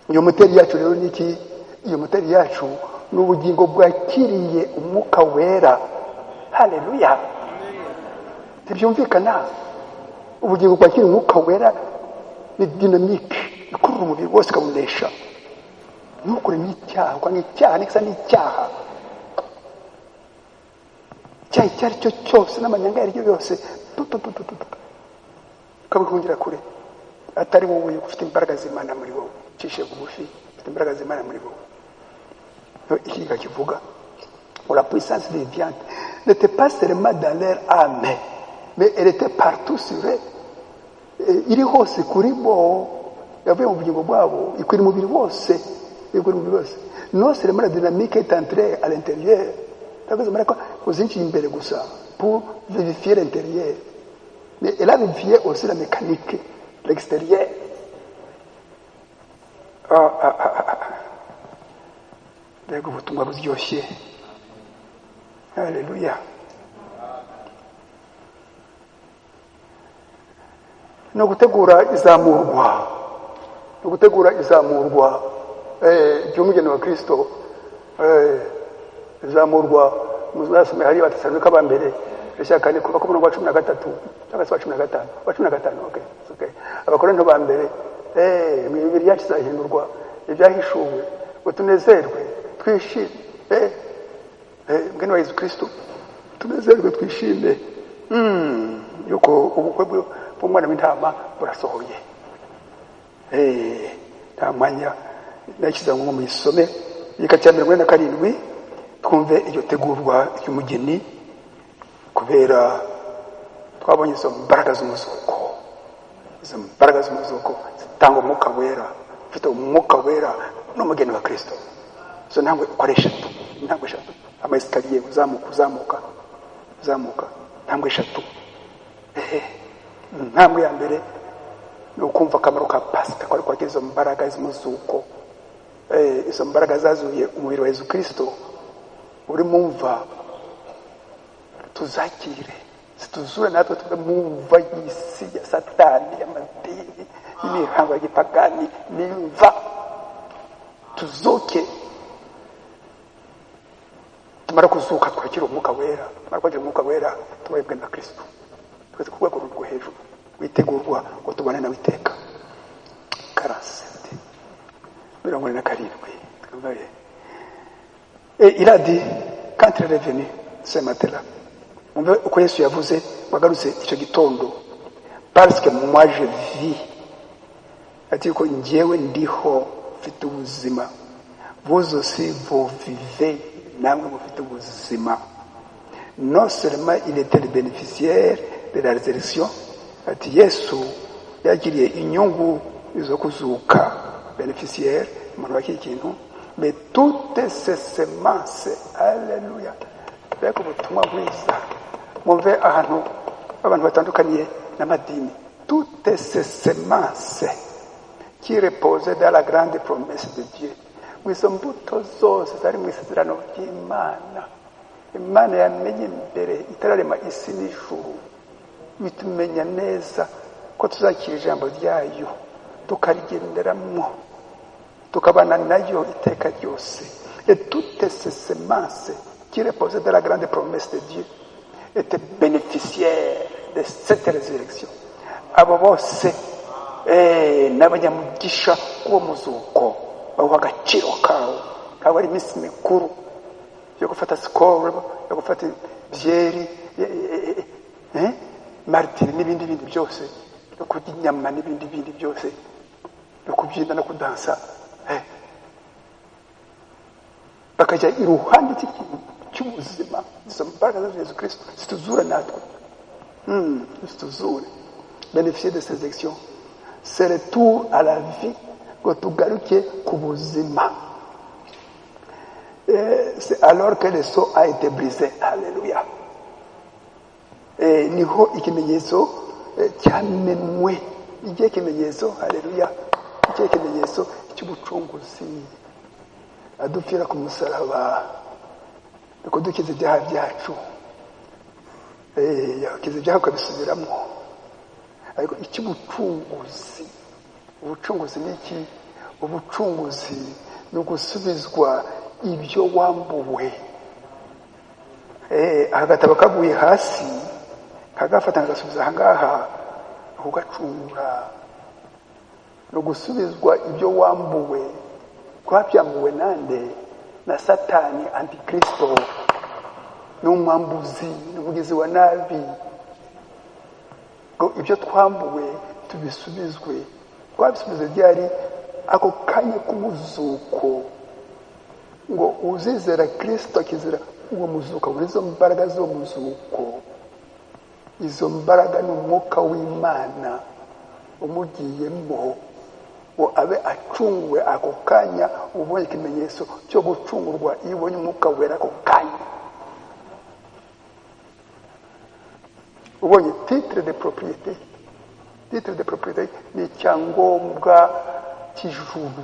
Iyo moteri yacu rero niki? Iyo moteri yacu ni ubugingo bwakiriye umwuka wera. Haleluya. Tibyumvikana? Ubugingo bwakiriye umwuka wera ni dynamique ikurura umubiri wose kamunesha. Nukuri n'icyaha, kwa n'icyaha n'ikisa n'icyaha. Icyaha icyo ari cyo cyose n'amanyanga yaryo yose ukabihungira kure. Atari wowe ufite imbaraga z'Imana muri wowe, cishe bugufi, ufite imbaraga z'Imana muri wowe. Iki kivuga la puissance viviante n'était pas seulement dans leur âme, mais elle était partout sur eux. Iri hose kuri bo, yavuye mu bugingo bwabo, ikwira umubiri wose. Non seulement la dynamique est entrée à l'intérieur, pour vivifier l'intérieur, mais elle a vivifié aussi la mécanique, l'extérieur. Alléluia. No gutegura izamurwa ry'umugeni wa Kristo, izamurwa muzasome hari Abatesalonika ba mbere cya kane kuva ku murongo wa 13 cyangwa se wa 15 wa 15. Okay. Abakorinto ba mbere mu Bibiliya yacu izahindurwa ibyahishuwe ngo tunezerwe twishime mgeni wa Yesu Kristo tunezerwe twishime yuko ubukwe bw'umwana w'intama burasohoye. Nta mwanya nakiza ngo mu isome yika cya 47 twumve iryo tegurwa ry'umugeni kubera twabonye izo mbaraga z'umuzuko. Izo mbaraga z'umuzuko zitanga umwuka wera, ufite umwuka wera n'umugeni wa Kristo. So ntangwe ukoresha intambwe 3 amasikariye uzamuka ntambwe 3. Ntambwe ya mbere ni ukumva akamaro ka Pasika kwari kwakira izo mbaraga z'umuzuko. Izo mbaraga zazuye umubiri wa Yesu Kristo uri mumva tuzakire situzure natwe tukamumva y'isi ya Satani y'amadini y'imihango y'ipagani nimva tuzoke tumara kuzuka twakira umwuka wera tubayebwe na Kristo twese ku rwego rwo hejuru witegurwa ngo tubane nawe iteka. 47 il a dit quand il est revenu ce matin-là, on veut uko Yesu yavuze wagarutse icyo gitondo, parce que moi je vis, ati ko njyewe ndiho mfite ubuzima, vous aussi vous vivez, namwe mufite ubuzima. Non seulement il était le bénéficiaire de la résurrection, ati Yesu yagiriye inyungu izo kuzuka, bénéficiaire umuntu wakiri ikintu, mais toutes ces semences, alléluia, beko ubutumwa bwiza mwumve ahantu abantu batandukaniye n'amadini, toutes ces semences qui reposaient dans la grande promesse de Dieu, mwizo mbuto zose zari mu isezerano ry'Imana. Imana yamenye imbere itararema isi n'ijuru, bitumenya neza ko tuzakira ijambo ryayo tukarigenderamo tukabana nayo iteka ryose. Et toutes ces semences qui reposaient dans la grande promesse de Dieu étaient bénéficiaires de cette résurrection. Abo bose n'abanyamugisha kuwo muzuko bahuha agaciro kawo, ntabwo ari iminsi mikuru yo gufata sikoro, yo gufata byeri, martiri n'ibindi byose, yo kurya inyama n'ibindi byose, yo kubyina no kudansa, bakajya iruhande cy'ubuzima. Izo mbaraga za Yesu Kristo zituzura natwe, zituzure. Bénéficier de ces actions, c'est retour à la vie, ngo tugaruke ku buzima. C'est alors que le sceau a été brisé. Alléluia. Niho ikimenyetso cyamenwe, igihe ikimenyetso, alléluia, igihe ikimenyetso cy'ubucunguzi, adupfira ku musaraba nuko dukize ibyaha byacu, yakize ibyaha ukabisubiramo. Ariko icy'ubucunguzi, ubucunguzi ni iki? Ubucunguzi ni ugusubizwa ibyo wambuwe. Agatabo kaguye hasi kagafata ngasubiza ahangaha ugacungura, no gusubizwa ibyo wambuwe. Twabyambuwe nande? Na Satani, Antikristo, n'umwambuzi, n'umugizi wa nabi. Ngo ibyo twambuwe tubisubizwe. Twabisubize byari ako kanya k'umuzuko, ngo uzizera Kristo akizera uwo muzuko, muri izo mbaraga zo muzuko. Izo mbaraga ni umwuka w'Imana umugiyemo, ngo abe acunguwe ako kanya. Ubonye ikimenyetso cyo gucungurwa iyo ubonye umwuka wera ako kanya, ubonye titre de propriété. Titre de propriété ni icyangombwa cy'ijuru,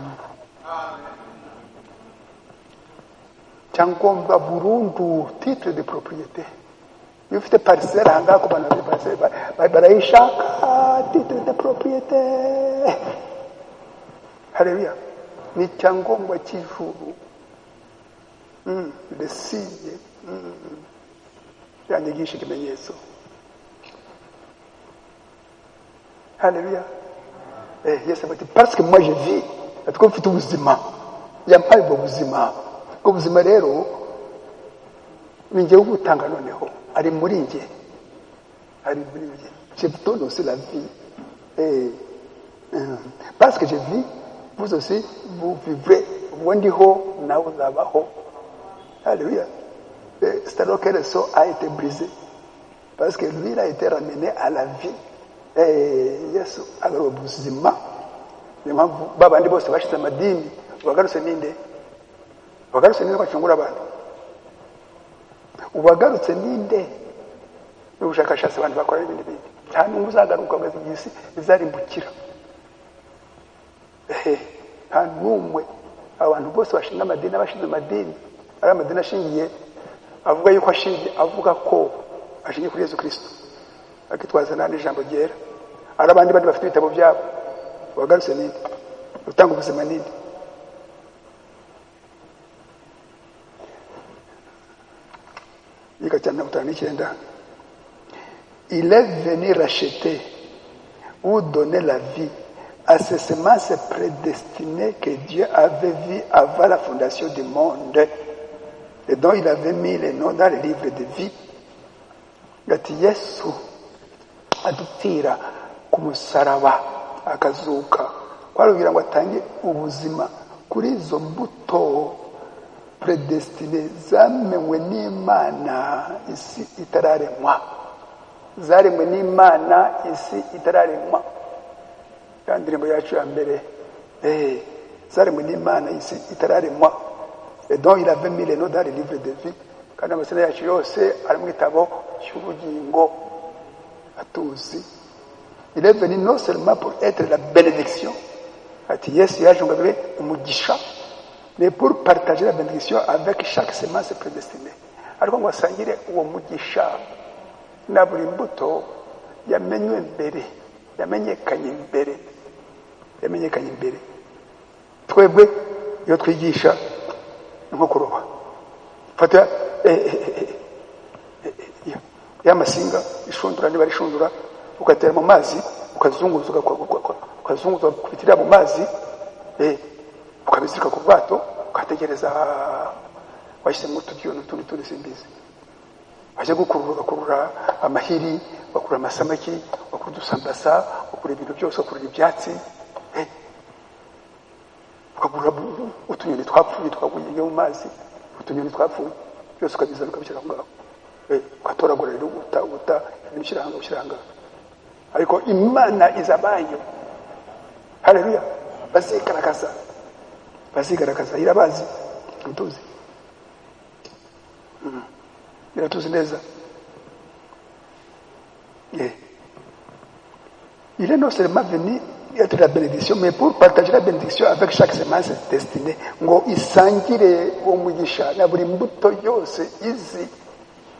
cyangombwa burundu. Titre de propriété, iyo ufite parcelle ahangaha ku bantu bafite parcelle barayishaka, titre de propriété. Haleluya. Ni icyangombwa cy'ijuru, le signe yanyigisha ikimenyetso. Haleluya. Yesu ati parce que moi je vis, atiko mfite ubuzima, yampaye ubwo buzima. Ubwo buzima rero ninjye ugutanga noneho, ari muri njye, je vous donne aussi la vie. Parce que je vis, vous aussi vous vivrez. Ubwo ndiho nawe uzabaho. Alléluia. C'est alors que le sceau a été brisé, parce que lui il a été ramené à la vie. Yesu agarura ubuzima. Niyo mpamvu babandi bose bashize amadini ubagarutse ninde bacungura abantu, ubagarutse ninde n'ubushakashatsi abantu bakora ibindi bindi. Nta n'umwe uzagaruka ngo isi izarimbukira. Nta n'umwe. Abantu bose bashinga amadini, abashinze amadini ari amadini ashingiye avuga yuko avuga ko ashingiye kuri Yesu Kristo, akitwaza n'ijambo ryera. Ari abandi bandi bafite ibitabo byabo. Wagarutse ninde? Utanga ubuzima ninde? Il est venu racheter ou donner la vie à ces semences prédestinées que Dieu avait vues avant la fondation du monde et dont il avait mis les noms dans le livre de vie. Gati Yesu adupfira ku musaraba akazuka kwarugira ngo atange ubuzima kuri izo mbuto predestine zamenwe n'Imana isi itararemwa, zaremwe n'Imana isi itararemwa. Kandi ndirimbo yacu ya mbere zaremwe n'Imana isi itararemwa et donc il avait mis les noms dans le livre de vie, kandi amasezerano yacu yose ari mu gitabo cy'ubugingo atuzi. Il est venu non seulement pour être la bénédiction, ati Yesu yaje ngo abe umugisha, mais pour partager la bénédiction avec chaque semence prédestinée. Ariko ngo asangire uwo mugisha na buri mbuto yamenywe mbere, yamenyekanye mbere. Twebwe iyo twigisha nko kuroba, fata y'amasinga ishundura, niba rishundura ukatera mu mazi ukazunguza kubitira mu mazi, ukabizirika ku bwato ukategereza washyizemo utugiyo n'utundi simbizi, wajya gukurura amahiri, bakura amasamaki, bakura udusambasa, bakura ibintu byose, bakura ibyatsi, ukagura utunyoni twapfuye twaguye mu mazi, utunyoni twapfuye byose ukabizana ukabishyira aho ngaho, ugatoragura rero uta n'ibishyiranga. Ariko Imana izabayo. Haleluya. Bazigaragaza irabazi, mutuzi, iratuzi neza. Il est non seulement venu être la bénédiction, mais pour partager la bénédiction avec chaque semence destinée, ngo isangire umugisha na buri mbuto yose izi,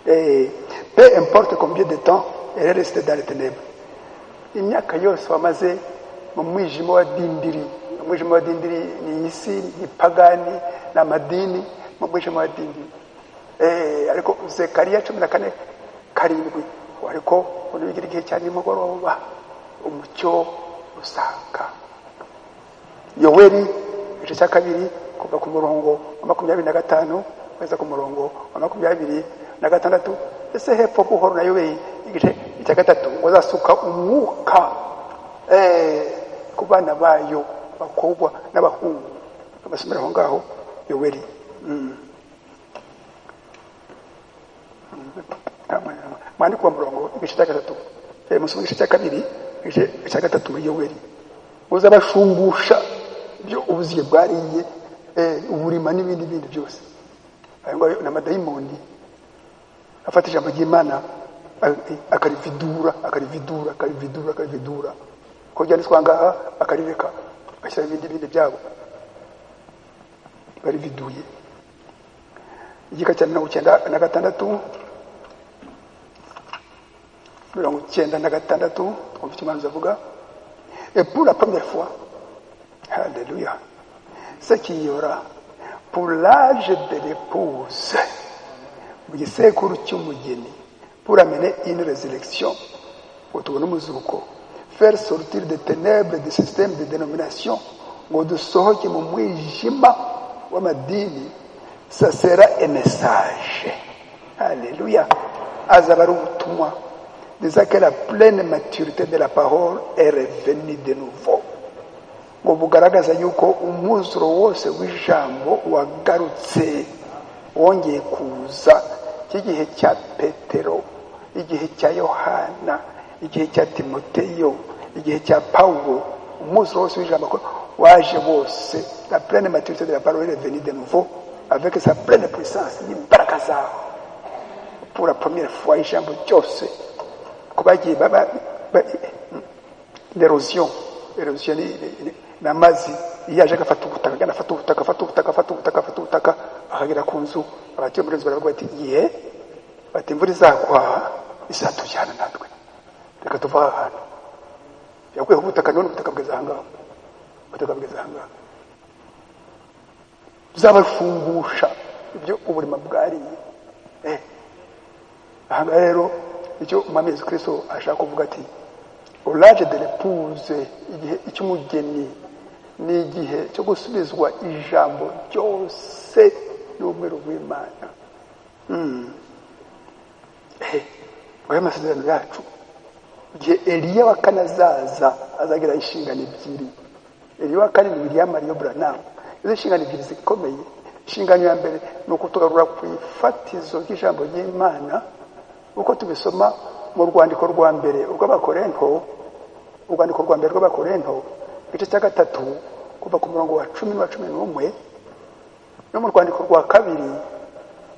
peu importe combien de temps elle est restée dans les ténèbres. Imyaka yose wamaze mu mwijima wa dindiri. Umwijima wa dindiri ni isi, ni pagani, na madini, mu mwijima wa dindiri. Ariko Zekariya 14:7 ariko unubigira igihe cyane nimugoroba umucyo usanga. Yoweri igice cya 2 kuva ku murongo wa 25 kweza ku murongo wa 26. Ese hepfo buhoro na Yoweri igice cya 3 ngo azasuka umwuka ku bana bayo bakobwa n'abahungu. Abasomera aho ngaho Yoweri. Mani kwa murongo igice cya 3. Musoma igice cya 2 igice cya 3 muri Yoweri. Uzabashumbusha byo ubuziye bwariye uburima n'ibindi bindi byose. Ayo ngo n'amadayimoni afata ijambo ry'Imana akarividura ko byanditswe ngaha akarireka agashyira ibindi byabo barividuye. Igika cya 96 twumva ikimanza avuga. Et pour la première fois, alléluia, ce qu'il y aura pour l'âge de l'épouse mu gisekuru cy'umugeni pour amener une résurrection ngo tubone umuzuko, faire sortir des ténèbres du système de dénomination ngo dusohoke mu mwijima w'amadini. Ça sera un message. Alléluia. Azaba ari ubutumwa disant que la pleine maturité de la parole est revenue de nouveau, ngo bugaragaza yuko umwuzuro wose w'ijambo wagarutse, wongeye kuza. Igihe cya Petero, igihe cya Yohana, igihe cya Timoteyo, igihe cya Paulo, umwuzuro wose w'ijambo waje wose. La pleine maturité de la parole est revenue de nouveau avec sa pleine puissance, n'imbaraga zaho. Pour la première fois ijambo ryose ko bagiye l'érosion n'amazi yaje agafata ubutaka akagera ku nzu. Abatuye muri nzu baravuga bati bati imvura izagwa izatujyana natwe, reka tuva aha hantu. Yaguye ku butaka, none ubutaka bweze ahangaha, tuzabafungusha ibyo uburima bwariye. Ahangaha rero icyo umwami Yesu Kristo ashaka kuvuga ati au l'âge de l'épouse, igihe cy'umugeni ni igihe cyo gusubizwa ijambo ryose n'umwero w'Imana. Oya amasezerano yacu, igihe Eliya wa kane azagira inshingano ebyiri. Eliya wa kane ni William Marion Branham. Izo nshingano ebyiri zikomeye. Inshingano ya mbere ni ukutugarura ku ifatizo ry'ijambo ry'Imana uko tubisoma mu rwandiko rwa mbere rw'Abakorinto, igice cya 3 kuva ku murongo wa 10 na 11, no mu rwandiko rwa kabiri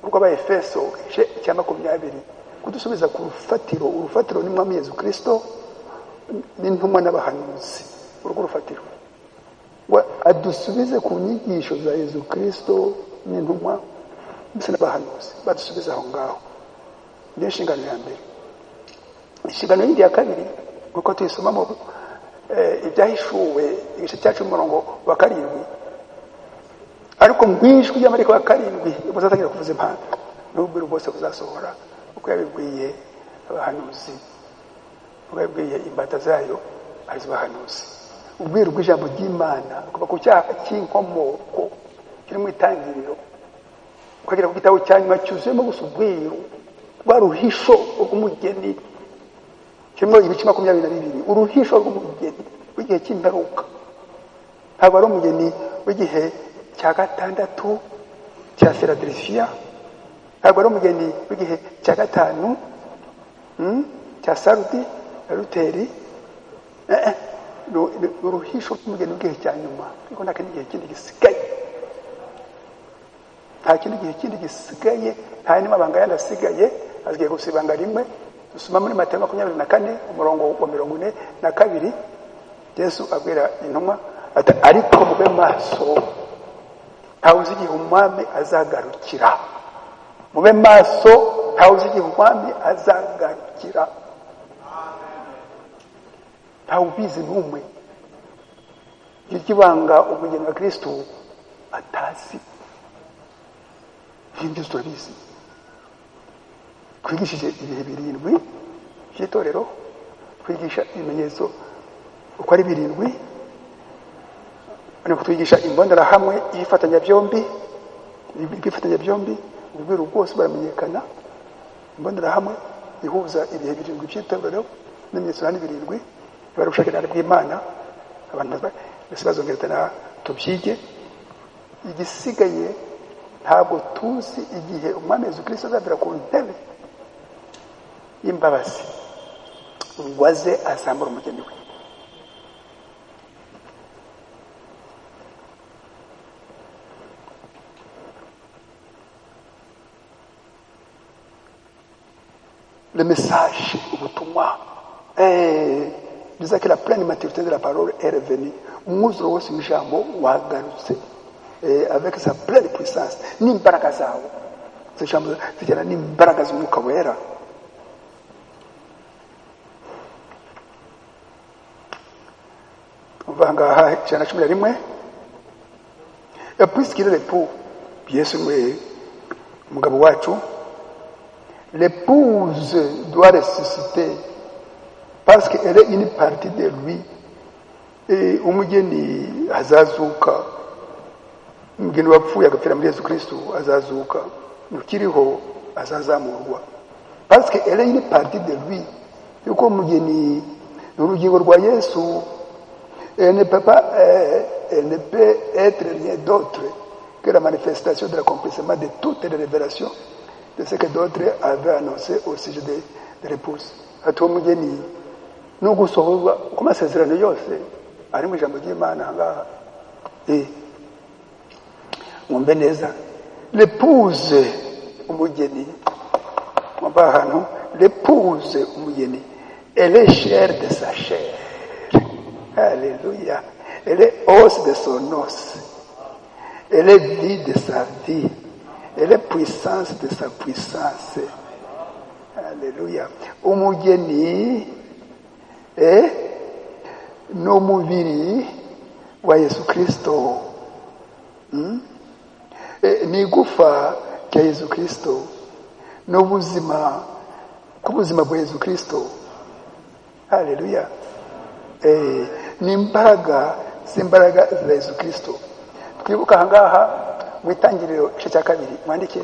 rw'Abaefeso igice cya 20, kudusubiza ku rufatiro. Urufatiro ni mwami Yesu Kristo n'intumwa n'abahanuzi. Urwo rufatiro ngo adusubize ku nyigisho za Yesu Kristo n'intumwa n'abahanuzi, badusubiza aho ngaho. Ni inshingano ya mbere. Inshingano yindi ya kabiri uko tuyisoma mu ibyahishuwe igice cya 10 umurongo wa 7, ariko mbwijwe y'amariko wa 7 buzatangira kuvuza impanda n'ubwiro bwose buzasohora uko yabibwiye abahanuzi, uko yabibwiye imbata zayo arizo bahanuzi. Ubwiro bw'ijambo ry'Imana kuva ku cyaha cy'inkomoko kiri mu itangiriro ukagera ku gitabo cya nyuma cyuzuyemo gusa ubwiro rwa ruhisho rw'umugeni, kirimo ibice 22, uruhisho rw'umugeni w'igihe cy'imperuka. Ntabwo ari umugeni w'igihe cya 6 cya Philadelphia, ntabwo ari umugeni w'igihe cya 5 cya Sardi na Luteri. Uruhisho rw'umugeni w'igihe cya nyuma, ariko nta kindi gihe kindi gisigaye. Nta kindi gihe kindi gisigaye, nta n'amabanga yandi asigaye. Azigiye gusa ibanga rimwe. Dusoma muri Matayo 24 umurongo wa 42, Yesu abwira intumwa ati ariko mube maso, ntawe uzi igihe umwami azagarukira. Mube maso, ntawe uzi igihe umwami azagarukira. Ntawe ubizi n'umwe. Ikibanga umugeni wa Kristo atazi. Ibyo turabizi. Kwigishije ibihe 7 cy'itorero, kwigisha ibimenyetso uko ari 7, ariko twigisha imbonerahamwe ifatanya byombi, ubwiro bwose baramenyekana. Imbonerahamwe ihuza ibihe 7 cy'itorero n'ibimenyetso 7 barushakira bw'Imana. Abantu bazongerana tubyige. Igisigaye ntabwo tuzi igihe umwami Yesu Kristo azabira ku ntebe y'imbabazi ngo aze azambura umugeni we. Le message, ubutumwa, disait que la pleine maturité de la parole est revenue. Umwuzuro wose w'ijambo wagarutse avec sa pleine puissance, n'imbaraga zawo. Ijambo zijyana n'imbaraga z'Umwuka Wera. Vanga ijana 11. Et puisqu'il est l'époux, Yesu ni umugabo wacu, L'épouse doit ressusciter parce qu'elle est une partie de lui. Et umugeni azazuka, umugeni wapfuye agapfira muri Yesu Kristo azazuka, ukiriho azazamurwa parce qu'elle est une partie de lui. Yuko umugeni n'urugingo rwa Yesu, elle ne peut être rien d'autre que la manifestation de l'accomplissement de toutes les révélations de ce que d'autres avaient annoncé au sujet de l'épouse. Ati uwo mugeni no gusohorwa ku masezerano yose ari mu ijambo ry'Imana ngaha. Mwumve neza, l'épouse umugeni, mwumva ahantu, l'épouse umugeni, elle est chair de sa chair. Alléluia. Elle est os de son os. Elle est vie de sa vie. Elle est puissance de sa puissance. Alléluia. Umugeni n'umubiri wa Yesu Kristo. Ni igufa rya Yesu Kristo. N'ubuzima kubuzima bwa Yesu Kristo. Alléluia. Ni imbaraga z'imbaraga za Yesu Kristo. Twibuka ahangaha mu itangiriro igice cya kabiri, mwandike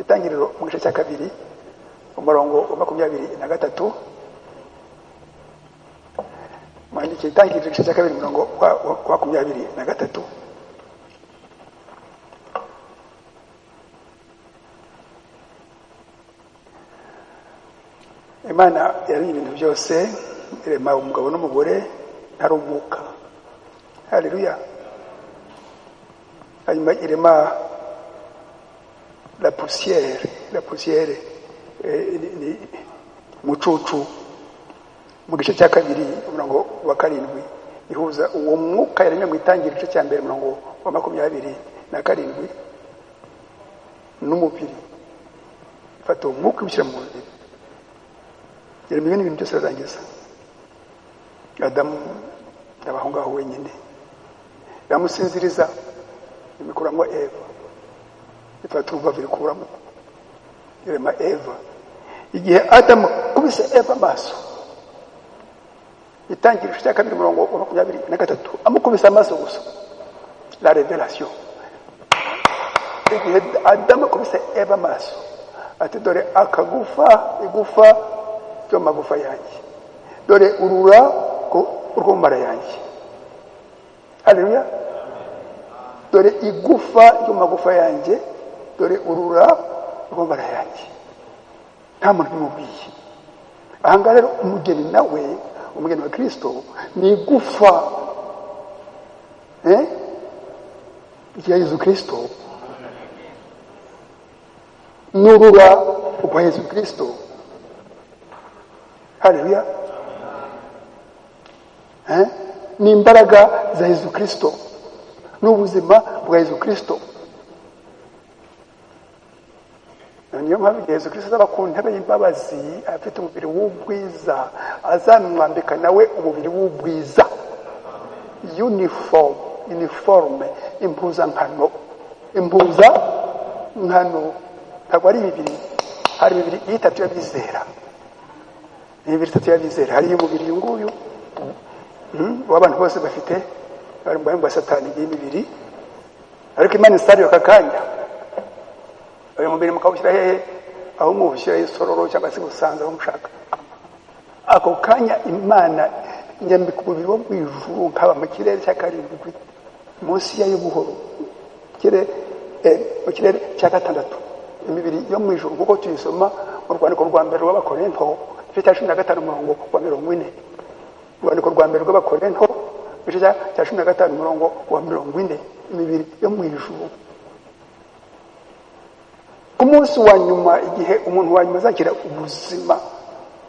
itangiriro mu gice cya kabiri umurongo wa 23, mwandike itangiriro igice cya kabiri umurongo wa 23. Imana yari ibintu byose, irema umugabo n'umugore ari umwuka. Haleluya. Hanyuma irema la poussière ni mucucu mu gice cya kabiri umurongo wa 7 ihuza uwo mwuka yaremye mu itangiriro igice cya mbere umurongo wa 27 n'umubiri. Fata umwuka ubishyira mu mubiri, yaremye ibintu byose arangiza. Adamu abaho ngaho wenyine, yamusinziriza imikuramo Eva, ifata urubavu irikuramo, irema Eva. Igihe Adamu kubise Eva amaso, itangiriro cya kabiri umurongo wa 23, amukubise amaso gusa, la révélation. Igihe Adamu kubise Eva amaso, ati dore igufa ryo magufa yanjye, dore urura urw'umara yanjye. Haleluya. Dore igufa ryo magufa yanjye, dore urura urw'umara yanjye. Nta muntu n'umubwiye. Ahangara rero umugeni nawe, umugeni wa Kristo ni igufa rya Yesu Kristo, n'urura rwa Yesu Kristo. Haleluya. Ni imbaraga za Yesu Kristo n'ubuzima bwa Yesu Kristo. Niyo mpamvu Yesu Kristo aba ku ntebe y'imbabazi, afite umubiri w'ubwiza, azamwambika nawe umubiri w'ubwiza. Uniforme, impuzankano ntabwo ari bibiri, hari bibiri itatu y'abizera. Bibiri itatu y'abizera, hari umubiri nguyu w'abantu bose bafite bari mu bwa Satani y'imibiri, ariko Imana isariyo kakanya uyu mubiri mukawushyira hehe? Aho muwushyira isororo cyangwa se gusanza aho mushaka. Ako kanya Imana nyambika umubiri wo mu ijuru, nkaba mu kirere cya karindwi, munsi ya y'ubuhoro, mu kirere cya gatandatu, imibiri yo mu ijuru kuko tuyisoma mu rwandiko rwa mbere rw'Abakorinto igice cya 15 umurongo wa 40. Urwandiko rwa mbere rw'Abakorinto igice cya 15 umurongo wa 40, imibiri yo mu ijuru. Ku munsi wa nyuma, igihe umuntu wa nyuma azagira ubuzima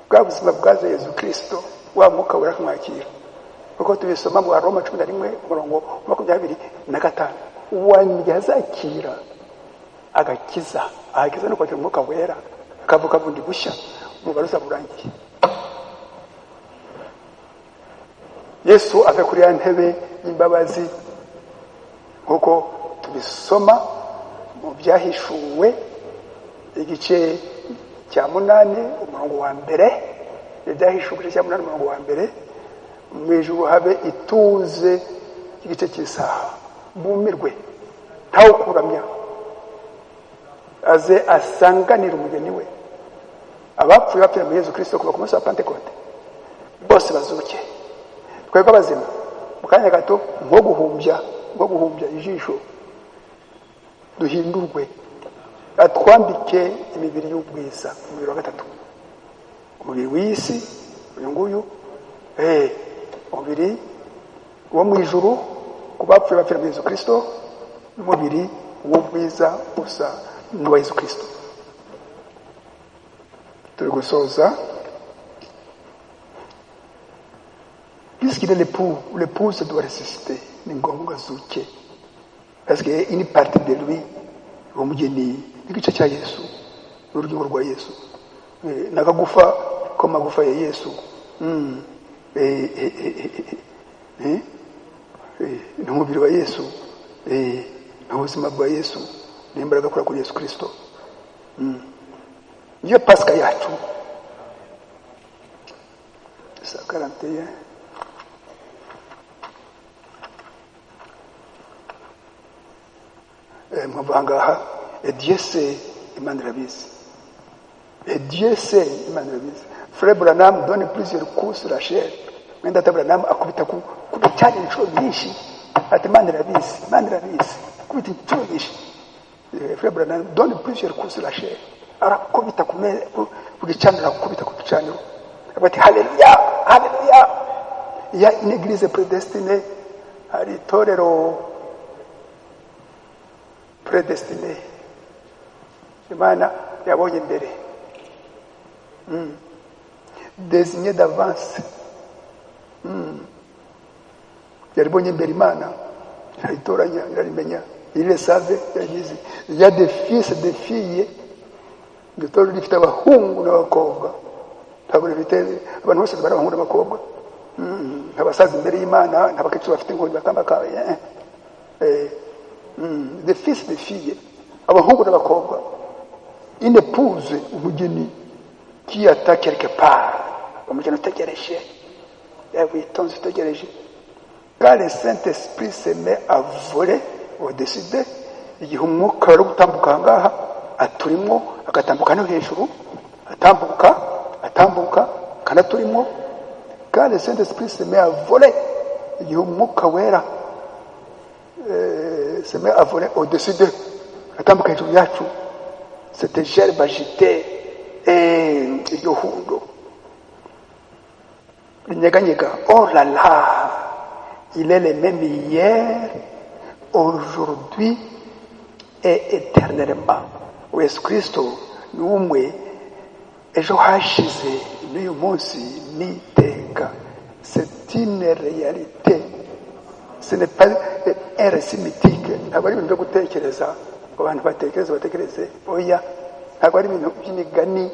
bwa Yesu Kristo, wa mwuka wera kumwakira, kuko tubisoma mu Roma 11 umurongo wa 25. Uwa nyuma azakira agakiza no kwakira umwuka wera, akavuka bundi bushya, umubaruza burangiye. Yesu ave kuri ya ntebe y'imbabazi, kuko tubisoma mu byahishuwe igice cya 8 umurongo wa mbere, ibyahishuwe igice cya 8 umurongo wa mbere, mu ijuru habe ituze igice cy'isaha, bumirwe ntawe kuramya, aze asanganira umugeni we. Abapfuye bapfira muri Yesu Kristo kuva ku munsi wa Pentekote bose bazuke, twebwe abazima mu kanya gato nko guhumbya ijisho duhindurwe, atwambike imibiri y'ubwiza, umubiri wa gatatu, umubiri w'isi uyu nguyu, umubiri wo mu ijuru ku bapfuye bapfira muri Yesu Kristo, n'umubiri w'ubwiza usa n'uwa Yesu Kristo. Turi gusoza. Puisqu'il est l'épouse doit ressusciter, ni ngombwa azuke, parce que une partie de lui umugeni n'igice cya Yesu n'urugingo rwa Yesu, nakagufa ko magufa ya Yesu, n'umubiri wa Yesu, n'ubuzima bwa Yesu, n'imbaraga kuri kuri Yesu Kristo. Niyo Pasika yacu. Sa 41. Mwavangaha, et Dieu sait, Imana irabizi. Et Dieu sait, Imana irabizi. Frère Branham donne plusieurs coups sur la chair. Mwenda Branham akubita ku cyane inshuro nyinshi. Ati Imana irabizi. Kubita inshuro nyinshi. Frère Branham donne plusieurs coups sur la chair. Arakubita ku gicaniro, akubita ku gicaniro. Ati Hallelujah. Il y a une église prédestinée, hari itorero prédestiné. Imana yabonye mbere, désigné d'avance, yaribonye mbere Imana, irayitoranya, irarimenya, il le savait, yaragize. Il y a des fils et des filles, itorero rifite abahungu n'abakobwa, ntabwo rifite abantu bose bari abahungu n'abakobwa, abasaza imbere y'Imana, n'abakecuru bafite inkoni bakambaka, des fils et des filles, abahungu n'abakobwa, une épouse, umugeni qui attend quelque part, umugeni utegereje, witonze utegereje. Quand le Saint-Esprit se met à voler au-dessus d'eux, igihe umwuka wari gutambuka ngaha aturimo, agatambuka no hejuru, atambuka kana turimo. Quand le Saint-Esprit se met à voler, igihe umwuka wera se met à voler au-dessus d'eux, atambuka hejuru yacu, cette gerbe agitée, iryo hundo rinyeganyega. Oh là là, il est le même hier, aujourd'hui et éternellement. Yesu Kristo ni umwe ejo hashize n'uyu munsi n'iteka. C'est une réalité. Ce n'est pas un récit mythique. Ntabwo ari ibintu byo gutekereza, abantu batekereze, oya, ntabwo ari ibintu by'imigani,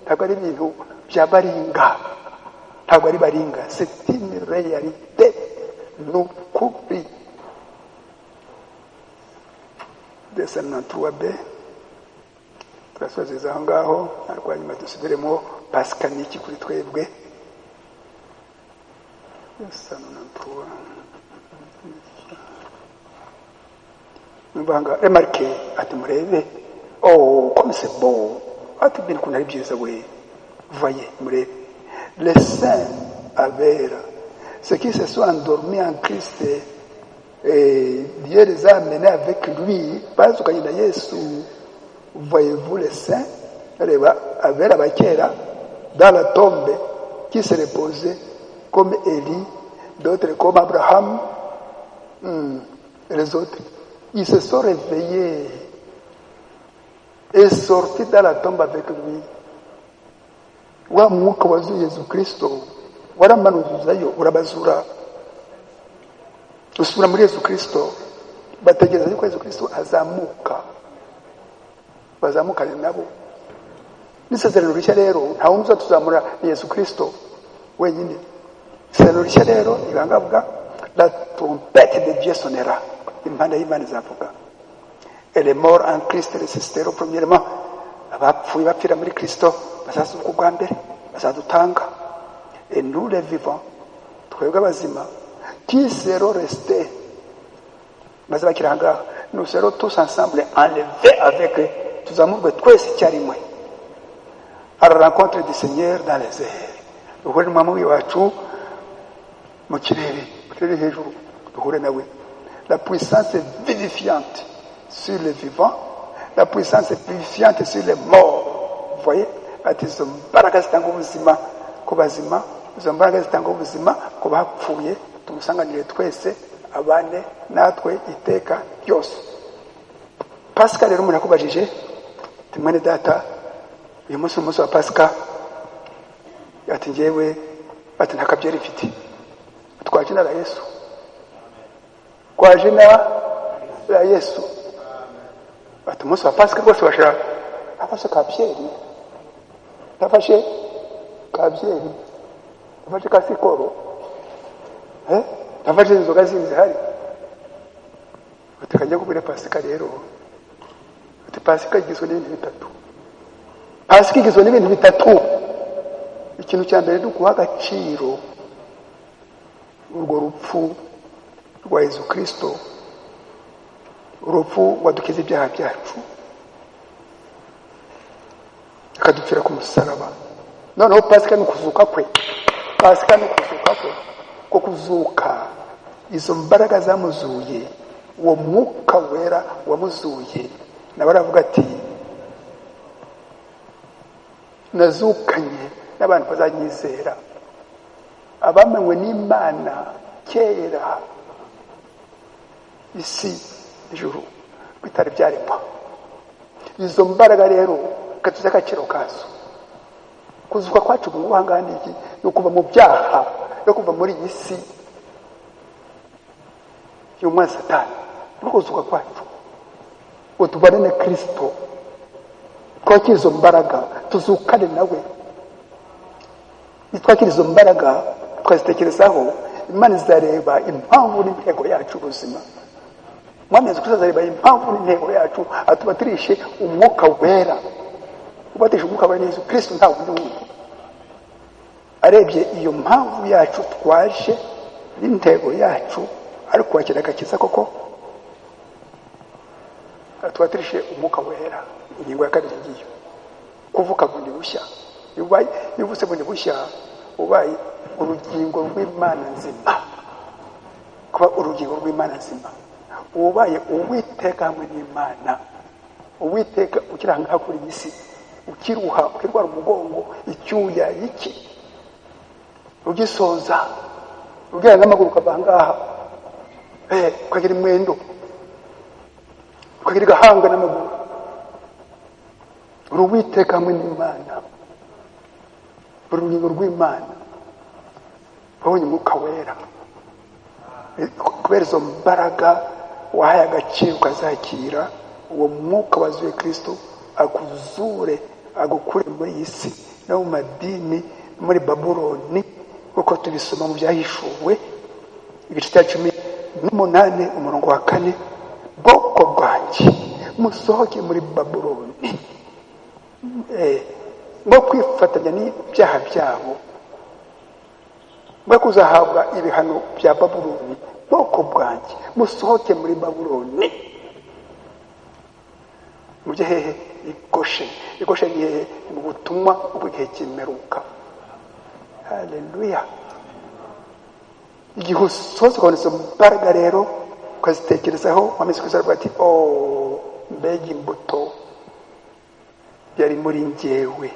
ntabwo ari ibintu bya baringa, ntabwo ari baringa. C'est une réalité, ni ukuri. Desa na 3b turasozeza aho ngaho, ariko hanyuma dusubiremo Pasika n'iki kuri twebwe. Desa na 3. Mbanga remarquez, ati murebe, oh comme c'est beau, ati bien qu'on a bien ça, oui, voyez, murebe, les saints avèrent, ceux qui se sont endormis en Christ, et Dieu les a amenés avec lui, parce qu'il y a Yesu, voyez-vous les saints, avèrent la bakera, dans la tombe, qui se reposaient, comme Élie, d'autres comme Abraham, et les autres. Ils se sont réveillés et sortis dans la tombe avec lui. Wa mwuka wazuye Yesu Kristo waramanuzayo urabazura, usubira muri Yesu Kristo, bategereza yuko Yesu Kristo azamuka, bazamukane nabo. N'isezerano rishya rero nta wundi uzatuzamura ni Yesu Kristo wenyine. Isezerano rishya rero irangavuga la trompette de Dieu sonnera, impanda y'Imana izavuga. Et les morts en Christ ressusciteront premièrement. abapfuye bapfira muri Kristo bazazuka ubwa mbere, bazadutanga. Et nous les vivants, twebwe abazima, qui seront restés, bazabakira ahangaha, nous serons tous ensemble enlevés avec eux, tuzamurwe twese icyarimwe à la rencontre du Seigneur dans les airs. Duhure n'umwami wacu mu kirere hejuru, duhure nawe. La puissance vivifiante sur les vivants, la puissance vivifiante sur les morts. Vous voyez, ati izo mbaraga zitanga ubuzima ku bazima, izo mbaraga zitanga ubuzima ku bapfuye, tumusanganire twese abane natwe iteka ryose. Pasika rero umuntu akubajije, mwene data, uyu munsi umunsi wa Pasika, ati njyewe, ati nta kabyeri mfite, twaje na Yesu, twaje na Yesu. Ati umunsi wa Pasika rwose bashira afashe kabyeri, afashe kabyeri, afashe kasikoro, afashe inzoga zindi zihari. Ati kajya kubira Pasika rero, ati Pasika igizwe n'ibintu bitatu. Pasika igizwe n'ibintu bitatu. Ikintu cya mbere ni guha agaciro urwo rupfu rwa Yesu Kristo, urupfu wadukiza ibyaha byacu, akadupfira ku musaraba. Noneho Pasika ni ukuzuka kwe. Pasika ni ukuzuka kwe. Ko kuzuka, izo mbaraga zamuzuye, uwo mwuka wera wamuzuye, nawe aravuga ati nazukanye n'abantu bazanyizera, abamenwe n'Imana kera isi ijuru bitari byaremwa. Izo mbaraga rero katuza agaciro kazo. Kuzuka kwacu guhangana n'iki, no kuva mu byaha, no kuva muri iyi si y'umwana Satani. Kuzuka kwacu utubane na Kristo, twakira izo mbaraga, tuzukane nawe. Nitwakira izo mbaraga twazitekerezaho, Imana izareba impamvu n'intego yacu ubuzima. Mwami Yesu Kristo azareba impamvu n'intego yacu, atubatirishe umwuka wera. Ubatisha umwuka wera Yesu Kristo nta wundi. Arebye iyo mpamvu yacu twaje n'intego yacu, ariko kwakira agakiza koko, atubatirishe umwuka wera. Ingingo ya kabiri ngiyo, kuvuka bundi bushya. Yuvuse bundi bushya, ubaye urugingo rw'Imana nzima. Kuba urugingo rw'Imana nzima, ubaye Uwiteka hamwe n'Imana. Uwiteka ukiranga kuri isi, ukiruha, ukirwara umugongo, icyuya iki, ugisoza, ugira n'amaguru kabangaha, ukagira imwendo, ukagira gahanga n'amaguru. Uwiteka hamwe n'Imana, urugingo rw'Imana, wabonye umwuka wera. Kubera izo mbaraga wahaye agaciro ukazakira, uwo mwuka wazuye Kristo akuzure, agukure muri iyi si no mu madini, muri Babuloni, uko tubisoma mu byahishuwe igice cya 18 umurongo wa 4. Bwoko bwanjye musohoke muri Babuloni, ngo kwifatanya n'ibyaha byabo, ngo kuzahabwa ibihano bya Babuloni. Bwoko bwanjye musohoke muri Babuloni, mujye hehe? Igoshe ni hehe? Mu butumwa bw'igihe cy'imperuka. Haleluya. Igihe usohoze kubona izo mbaraga rero, ukazitekerezaho, wameze kuzarwa ati mbega imbuto yari muri njyewe.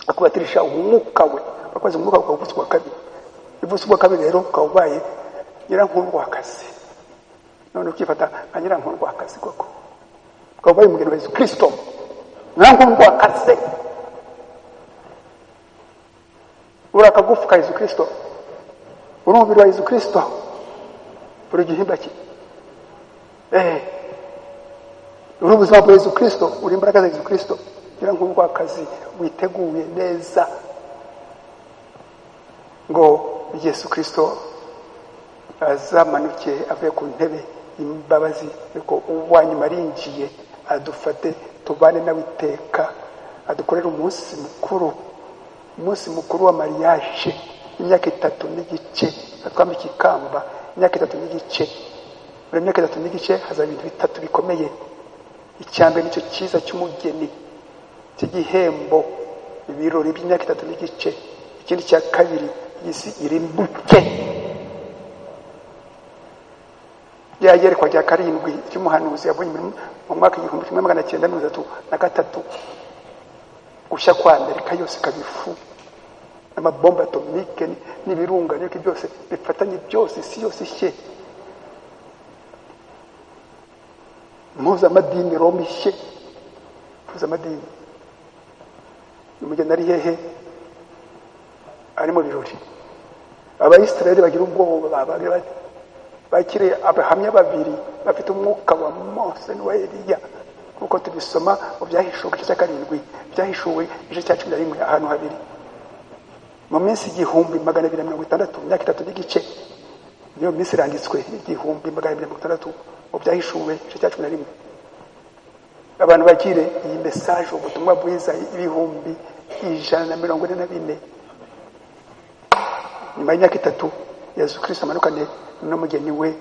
Akubatirisha umwuka we, bakoze umwuka ukavutse kwa kabiri. Ivutse kwa kabiri rero ukawubaye nyirankundwakazi. None ukifata nka nyirankundwakazi koko, ukawubaye umugeni wa Yesu Kristo, nyirankundwakazi. Urakagufuka Yesu Kristo, urumubiri wa Yesu Kristo, uri gihimba ki, uri ubuzima bwa Yesu Kristo, uri imbaraga za Yesu Kristo. Nyirankundwakazi witeguye neza ngo Yesu Kristo azamanuke avuye ku ntebe imbabazi, yuko uwanyuma arinjiye adufate tubane nawe iteka, adukorera umunsi mukuru wa mariage, imyaka 3 n'igice, atwambika ikamba imyaka 3 n'igice. Muri imyaka 3 n'igice hazaba ibintu 3 bikomeye. Icyambere nicyo cyiza cy'umugeni cy'igihembo, ibirori by'imyaka 3 n'igice. Ikindi cya kabiri, isi irimbuke. Yagerekwa rya karindwi cy'umuhanuzi yabonye mu mwaka 1933, gushya kwa Amerika yose kabifu, amabomba atomike n'ibirunga n'ibyo byose bifatanye, byose isi yose ishye. Mpuzamadini Roma ishye, mpuzamadini. Umugeni ari hehe? Ari mu birori. Abayisiraheli bagira ubwoba, bakire abahamya babiri bafite umwuka wa Mose n'uwa Eliya, kuko tubisoma mu Byahishuwe igice cya 7, Byahishuwe igice cya 11, ahantu habiri. Mu minsi 1260, imyaka 3 n'igice, niyo minsi iranditswe 1260 mu Byahishuwe igice cya 11. Abantu bagire iyi message, ubutumwa bwiza 144. Nyuma y'imyaka 3 Yesu Kristo amanukane n'umugeni we,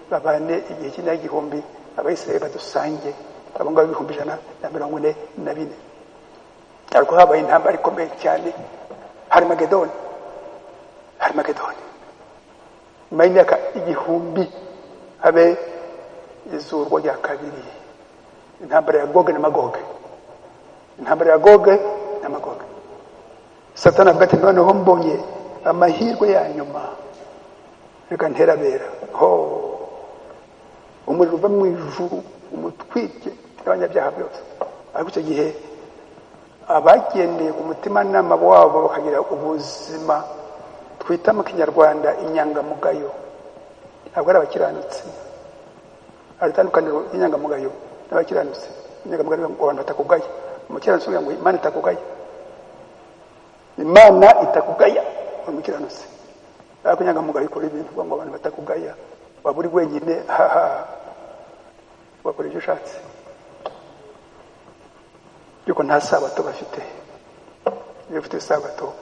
babane igihe cy'igihumbi, abayisiraheli badusange, abo ngabo 144. Ariko habaye intambara ikomeye cyane, Harmagedoni. Nyuma y'imyaka 1000 habe izurwa rya kabiri, intambara ya Goge na Magoge. Satani avuga ati noneho mbonye amahirwe ya nyuma, reka nterabera umuriro uva mu ijuru umutwike n'abanyabyaha byose. Ariko icyo gihe abagendeye ku mutima nama wabo bakagira ubuzima twita mu Kinyarwanda inyangamugayo, ntabwo ari abakiranutsi. Hari itandukaniro y'inyangamugayo n'abakiranutsi. Inyangamugayo ngo abantu batakugaya, umukiranutsi ngo Imana itakugaya. Imana itakugaya umukiranutsi. Ariko inyangamugayo ikora ibintu ngo abantu batakugaya, baburi wenyine bakora ibyo ushatse. Yuko nta sabato bafite. Iyo ufite sabato,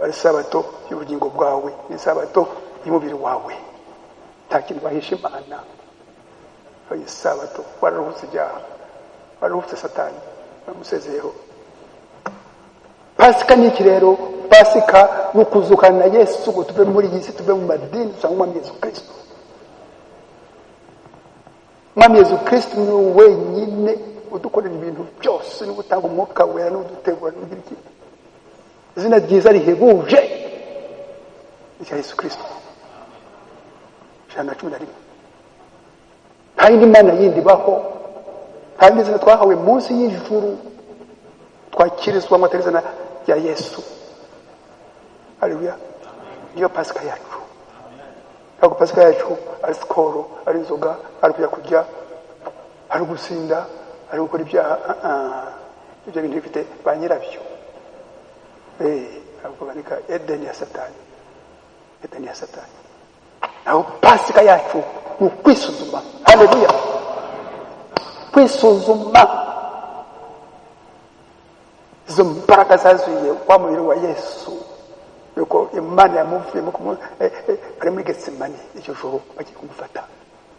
ari sabato y'ubugingo bwawe, ni sabato y'umubiri wawe. Nta kintu bahisha Imana. Ayo sabato wararuhutse ibyaha, wararuhutse Satani, bamusezeyeho. Pasika ni iki rero? Pasika ni ukuzukana na Yesu, ngo tuve muri iyi si, tuve mu madini, dusanga Umwami Yesu Kristo. Umwami Yesu Kristo ni wenyine udukorera ibintu byose, ni gutanga umwuka wera n'udutegura n'ugira iki. Izina ryiza rihebuje ni Yesu Kristo. 111. Nta yindi mana yindi baho, nta yindi zina twahawe munsi y'ijuru twakirizwa mu izina rya Yesu. Haleluya. Niyo Pasika yacu. Ntabwo Pasika yacu ari skoro, ari inzoga, ari kurya, ari gusinda, ari gukora ibyaha. Ibyo bintu bifite ba nyirabyo. Ntabwo banika Edeni ya Satani. Naho Pasika yacu ni ukwisuzuma. Haleluya. Kwisuzuma. Izo mbaraga zazuye wa mubiri wa Yesu, yuko Imana yamuvuyemo ari muri Getsemani icyo joro bagiye kumufata.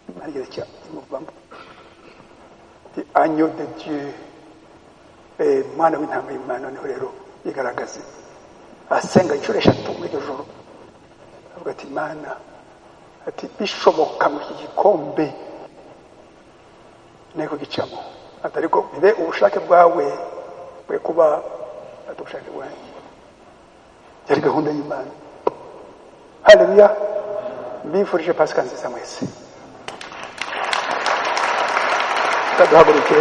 Imana igerekera imuvamo. Agneau de Dieu, mwana w'intama y'Imana. Niho rero igaragaze asenga inshuro 3 muri iryo joro, avuga ati Imana, ati bishoboka mu gikombe neko gicamo, atariko bibe ubushake bwawe bwe kuba atushake wanjye. Yari gahunda y'Imana. Haleluya. Mbifurije Pasika nziza mwese. Tadahaguruke.